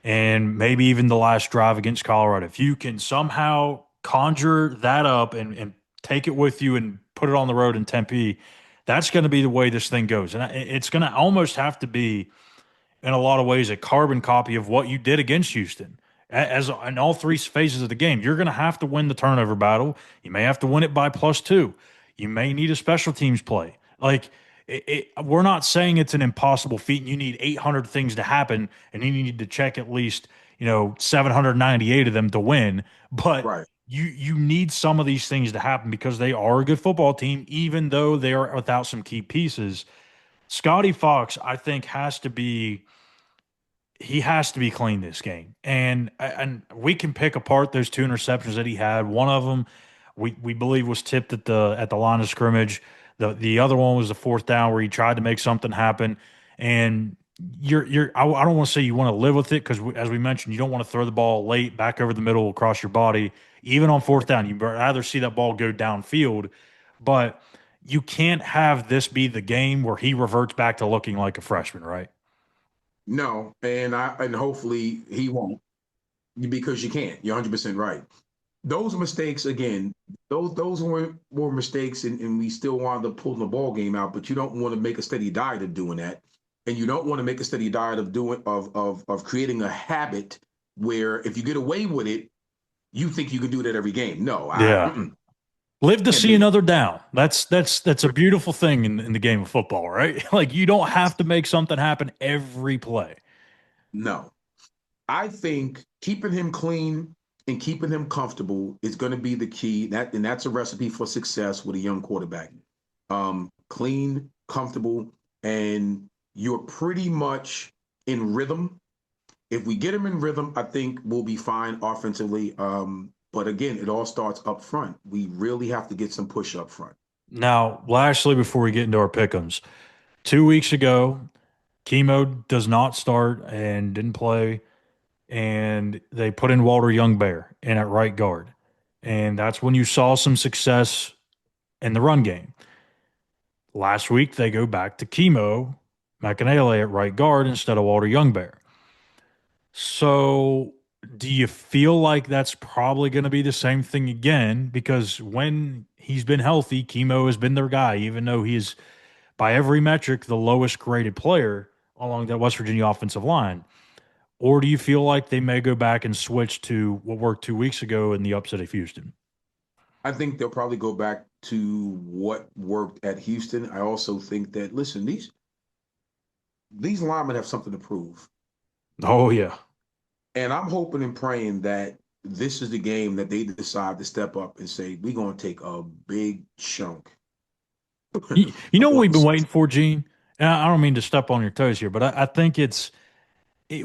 and maybe even the last drive against Colorado. If you can somehow conjure that up and take it with you and put it on the road in Tempe, that's going to be the way this thing goes. And it's going to almost have to be, in a lot of ways, a carbon copy of what you did against Houston. As in all 3 phases of the game, you're going to have to win the turnover battle. You may have to win it by +2. You may need a special teams play. Like, we're not saying it's an impossible feat and you need 800 things to happen and you need to check at least 798 of them to win, but right. you need some of these things to happen because they are a good football team, even though they are without some key pieces. Scotty Fox, I think, has to be clean this game, and we can pick apart those 2 interceptions that he had. One of them we believe was tipped at the line of scrimmage. The other one was the 4th down where he tried to make something happen. And I don't want to say you want to live with it because as we mentioned, you don't want to throw the ball late back over the middle across your body. Even on 4th down, you'd rather see that ball go downfield. But you can't have this be the game where he reverts back to looking like a freshman, right? No, and hopefully he won't because you can't. You're 100% right. Those mistakes, again, those were mistakes, and we still wound up pulling the ball game out. But you don't want to make a steady diet of doing that, and you don't want to make a steady diet of creating a habit where if you get away with it, you think you can do that every game. No, Live to Can't see do it. another down. That's a beautiful thing in the game of football, right? Like you don't have to make something happen every play. No. I think keeping him clean and keeping him comfortable is going to be the key. That's a recipe for success with a young quarterback. Clean, comfortable, and you're pretty much in rhythm. If we get him in rhythm, I think we'll be fine offensively. But again, it all starts up front. We really have to get some push up front. Now, lastly, before we get into our pick'ems, 2 weeks ago, Chemo does not start and didn't play, and they put in Walter Youngbear in at right guard. And that's when you saw some success in the run game. Last week, they go back to Chemo McAnally at right guard instead of Walter Youngbear. So, do you feel like that's probably going to be the same thing again? Because when he's been healthy, Chemo has been their guy, even though he is, by every metric, the lowest graded player along that West Virginia offensive line. Or do you feel like they may go back and switch to what worked 2 weeks ago in the upset of Houston? I think they'll probably go back to what worked at Houston. I also think that, listen, these linemen have something to prove. Oh, yeah. And I'm hoping and praying that this is the game that they decide to step up and say, we're going to take a big chunk. You know what we've been waiting for, Gene? And I don't mean to step on your toes here, but I think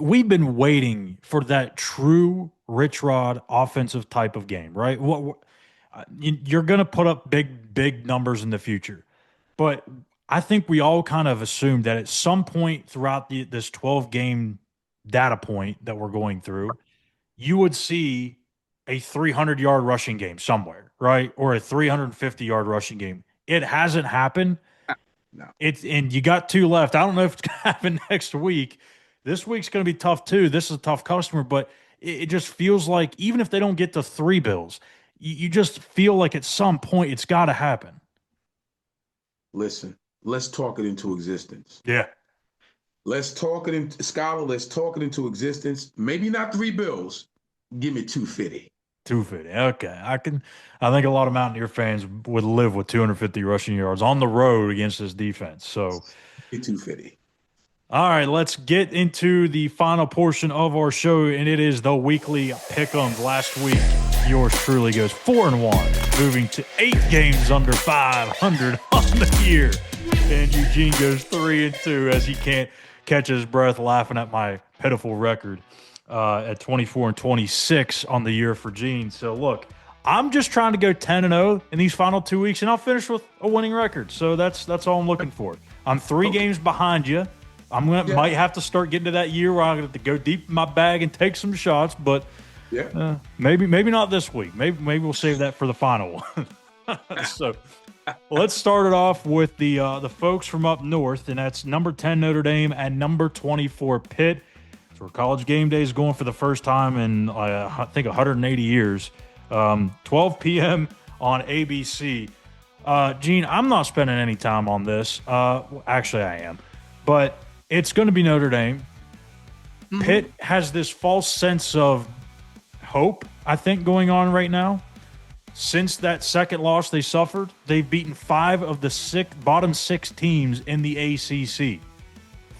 we've been waiting for that true Rich Rod offensive type of game, right? You're going to put up big numbers in the future, but I think we all kind of assumed that at some point throughout this 12-game data point that we're going through, you would see a 300-yard rushing game somewhere, right? Or a 350-yard rushing game. It hasn't happened. No. And you got two left. I don't know if it's going to happen next week. This week's going to be tough too. This is a tough customer, but it just feels like even if they don't get to 3 bills, you just feel like at some point it's got to happen. Listen, let's talk it into existence. Yeah. Let's talk it into Schuyler. Let's talk it into existence. Maybe not 3 bills. Give me 250. 250. Okay. I think a lot of Mountaineer fans would live with 250 rushing yards on the road against this defense. So 250. All right, let's get into the final portion of our show, and it is the weekly pick'ems. Last week, yours truly goes 4-1, moving to 8 games under 500 on the year. And Eugene goes 3-2 as he can't catch his breath laughing at my pitiful record at 24-26 on the year for Gene. So look, I'm just trying to go 10-0 in these final 2 weeks, and I'll finish with a winning record. So that's all I'm looking for. I'm 3 games behind you. Might have to start getting to that year where I'm going to have to go deep in my bag and take some shots, but maybe not this week. Maybe we'll save that for the final one. So let's start it off with the folks from up north, and that's number 10 Notre Dame and number 24 Pitt. So College Game Day is going for the first time in I think 180 years. 12 p.m. on ABC. Gene, I'm not spending any time on this. Actually, I am, but it's going to be Notre Dame. Mm-hmm. Pitt has this false sense of hope, I think, going on right now. Since that second loss they suffered, they've beaten 5 of the bottom 6 teams in the ACC.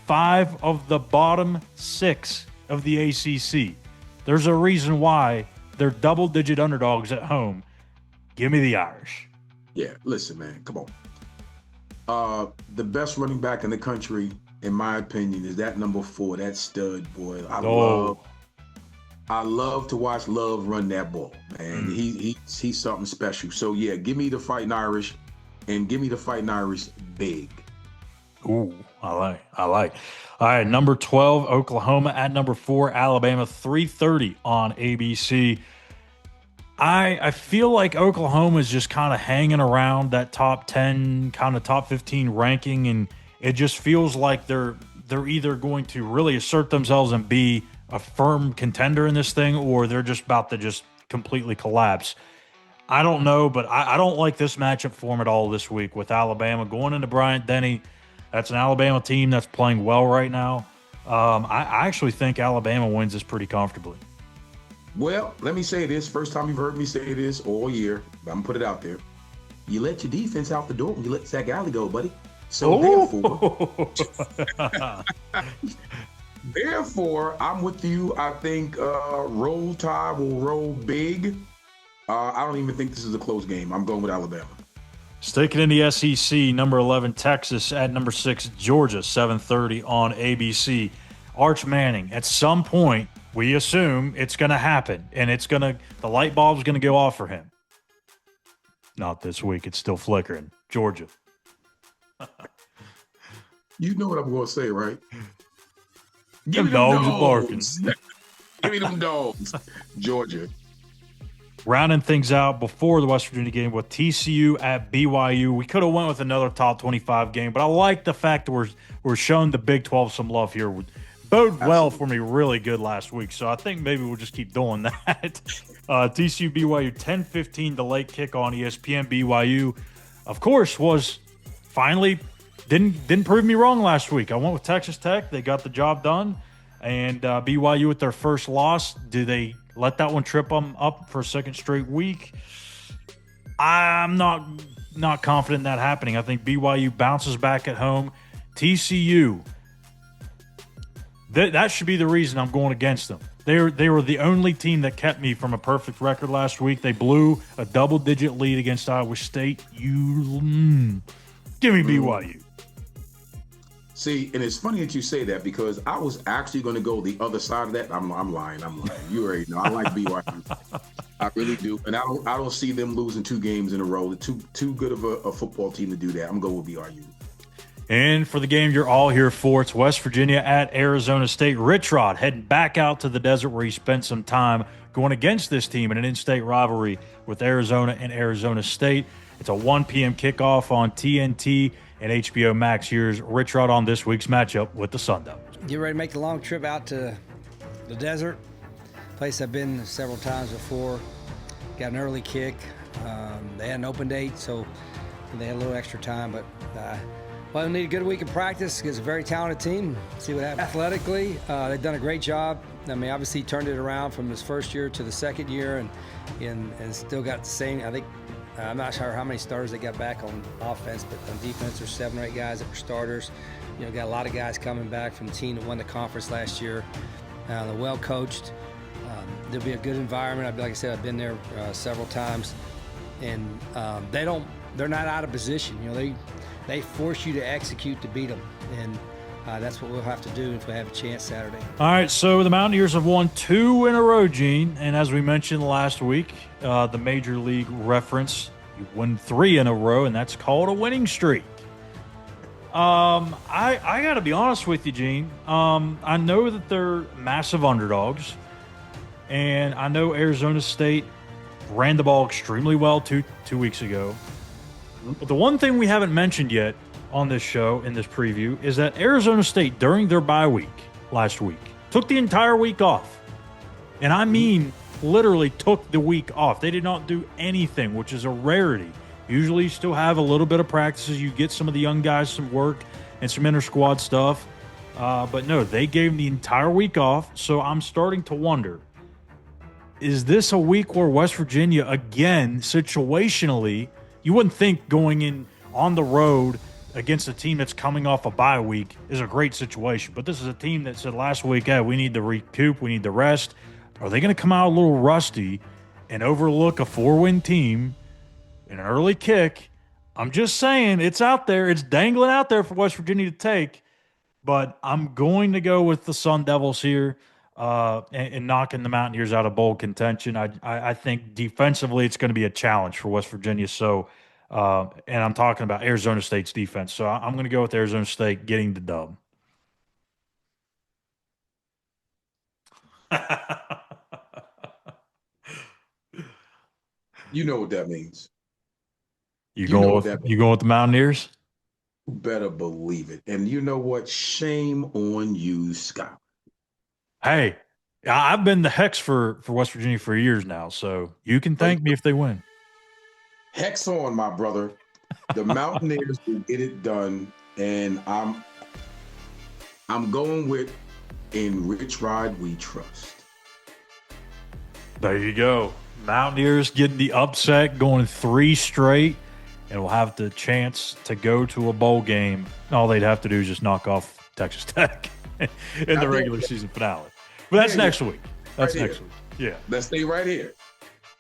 5 of the bottom 6 of the ACC. There's a reason why they're double-digit underdogs at home. Give me the Irish. Yeah, listen, man, come on. The best running back in the country, in my opinion, is that number 4, that stud boy. I love to watch Love run that ball, man. He's something special. So yeah, give me the Fighting Irish, and give me the Fighting Irish big. Ooh, I like. All right, number 12, Oklahoma at number 4, Alabama, 3:30 on ABC. I feel like Oklahoma is just kind of hanging around that top 10, kind of top 15 ranking, and it just feels like they're either going to really assert themselves and be a firm contender in this thing, or they're just about to just completely collapse. I don't know, but I don't like this matchup for them at all this week with Alabama going into Bryant-Denny. That's an Alabama team that's playing well right now. I actually think Alabama wins this pretty comfortably. Well, let me say this. First time you've heard me say this all year, but I'm going to put it out there. You let your defense out the door when you let Zach Alley go, buddy. So therefore, I'm with you. I think Roll Tide will roll big. I don't even think this is a close game. I'm going with Alabama. Sticking in the SEC, number 11, Texas at number 6, Georgia, 7:30 on ABC. Arch Manning, at some point, we assume it's going to happen, and the light bulb's going to go off for him. Not this week. It's still flickering. Georgia. You know what I'm going to say, right? Give me dogs are barking. Give me them dogs. Georgia. Rounding things out before the West Virginia game with TCU at BYU. We could have went with another top 25 game, but I like the fact that we're showing the Big 12 some love here. Bode well for me really good last week, so I think maybe we'll just keep doing that. TCU BYU 10:15 the late kick on ESPN. BYU, of course, was finally didn't prove me wrong last week. I went with Texas Tech. They got the job done, and BYU with their first loss. Do they let that one trip them up for a second straight week? I'm not confident in that happening. I think BYU bounces back at home. TCU. That should be the reason I'm going against them. They were the only team that kept me from a perfect record last week. They blew a double-digit lead against Iowa State. Give me BYU. See, and it's funny that you say that because I was actually going to go the other side of that. I'm lying. You already know. I like BYU. I really do, and I don't see them losing 2 games in a row. They're too good of a football team to do that. I'm going with BYU. And for the game you're all here for, it's West Virginia at Arizona State. Rich Rod heading back out to the desert where he spent some time going against this team in an in-state rivalry with Arizona and Arizona State. It's a 1 p.m. kickoff on TNT and HBO Max. Here's Rich Rod on this week's matchup with the Sun Devils. Get ready to make the long trip out to the desert, place I've been several times before. Got an early kick. They had an open date, so they had a little extra time, but well, they need a good week of practice. It's a very talented team. See what happens. Athletically, they've done a great job. I mean, obviously turned it around from his first year to the second year and still got the same. I think, I'm not sure how many starters they got back on offense, but on defense, there's 7 or 8 guys that were starters. You know, got a lot of guys coming back from the team that won the conference last year. They're well coached. There'll be a good environment. Like I said, I've been there several times, and they're not out of position. You know, they force you to execute to beat them, and that's what we'll have to do if we have a chance Saturday. All right, so the Mountaineers have won 2 in a row, Gene, and as we mentioned last week, the Major League reference, you win 3 in a row, and that's called a winning streak. I got to be honest with you, Gene. I know that they're massive underdogs, and I know Arizona State ran the ball extremely well two weeks ago. But the one thing we haven't mentioned yet on this show, in this preview, is that Arizona State, during their bye week last week, took the entire week off. And I mean literally took the week off. They did not do anything, which is a rarity. Usually you still have a little bit of practices. You get some of the young guys some work and some inter-squad stuff. But no, they gave them the entire week off. So I'm starting to wonder, is this a week where West Virginia, again, situationally, you wouldn't think going in on the road against a team that's coming off a bye week is a great situation. But this is a team that said last week, hey, we need to recoup, we need to rest. Are they going to come out a little rusty and overlook a 4-win team in an early kick? I'm just saying, it's out there. It's dangling out there for West Virginia to take. But I'm going to go with the Sun Devils here and knocking the Mountaineers out of bowl contention. I think defensively it's going to be a challenge for West Virginia. So, and I'm talking about Arizona State's defense. So I'm going to go with Arizona State getting the dub. You know what that means. You going with the Mountaineers? You better believe it. And you know what? Shame on you, Scott. Hey, I've been the Hex for West Virginia for years now, so you can thank me if they win. Hex on, my brother. The Mountaineers will get it done, and I'm going with "In Rich Rod We Trust." There you go. Mountaineers getting the upset, going 3 straight, and will have the chance to go to a bowl game. All they'd have to do is just knock off Texas Tech in the regular season finale. But that's next week. That's next week. Yeah. Let's stay right here.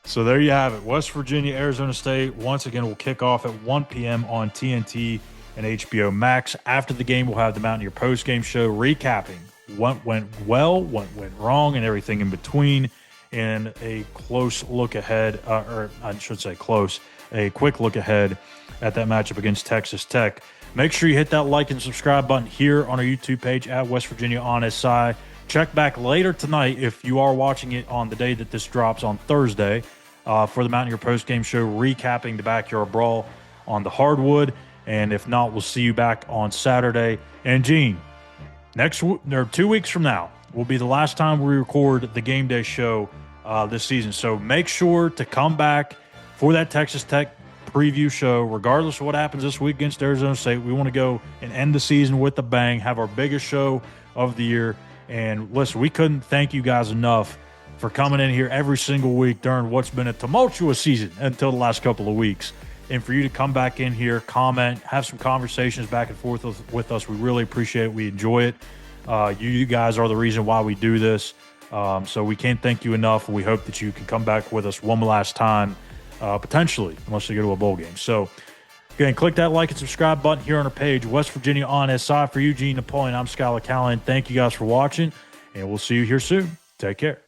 So there you have it. West Virginia, Arizona State, once again, will kick off at 1 p.m. on TNT and HBO Max. After the game, we'll have the Mountaineer Postgame Show recapping what went well, what went wrong, and everything in between, and a close look ahead, or I should say close, a quick look ahead at that matchup against Texas Tech. Make sure you hit that like and subscribe button here on our YouTube page at West Virginia on SI. Check back later tonight if you are watching it on the day that this drops on Thursday for the Mountaineer Postgame Show recapping the Backyard Brawl on the hardwood. And if not, we'll see you back on Saturday. And Gene, 2 weeks from now will be the last time we record the Game Day Show this season. So make sure to come back for that Texas Tech preview show, regardless of what happens this week against Arizona State. We want to go and end the season with a bang, have our biggest show of the year. And listen, we couldn't thank you guys enough for coming in here every single week during what's been a tumultuous season until the last couple of weeks. And for you to come back in here, comment, have some conversations back and forth with us, we really appreciate it. We enjoy it. You guys are the reason why we do this. So we can't thank you enough. We hope that you can come back with us one last time, potentially, unless you go to a bowl game. So, again, click that like and subscribe button here on our page, West Virginia on SI. For Eugene Napoleon, I'm Schuyler Callihan. Thank you guys for watching, and we'll see you here soon. Take care.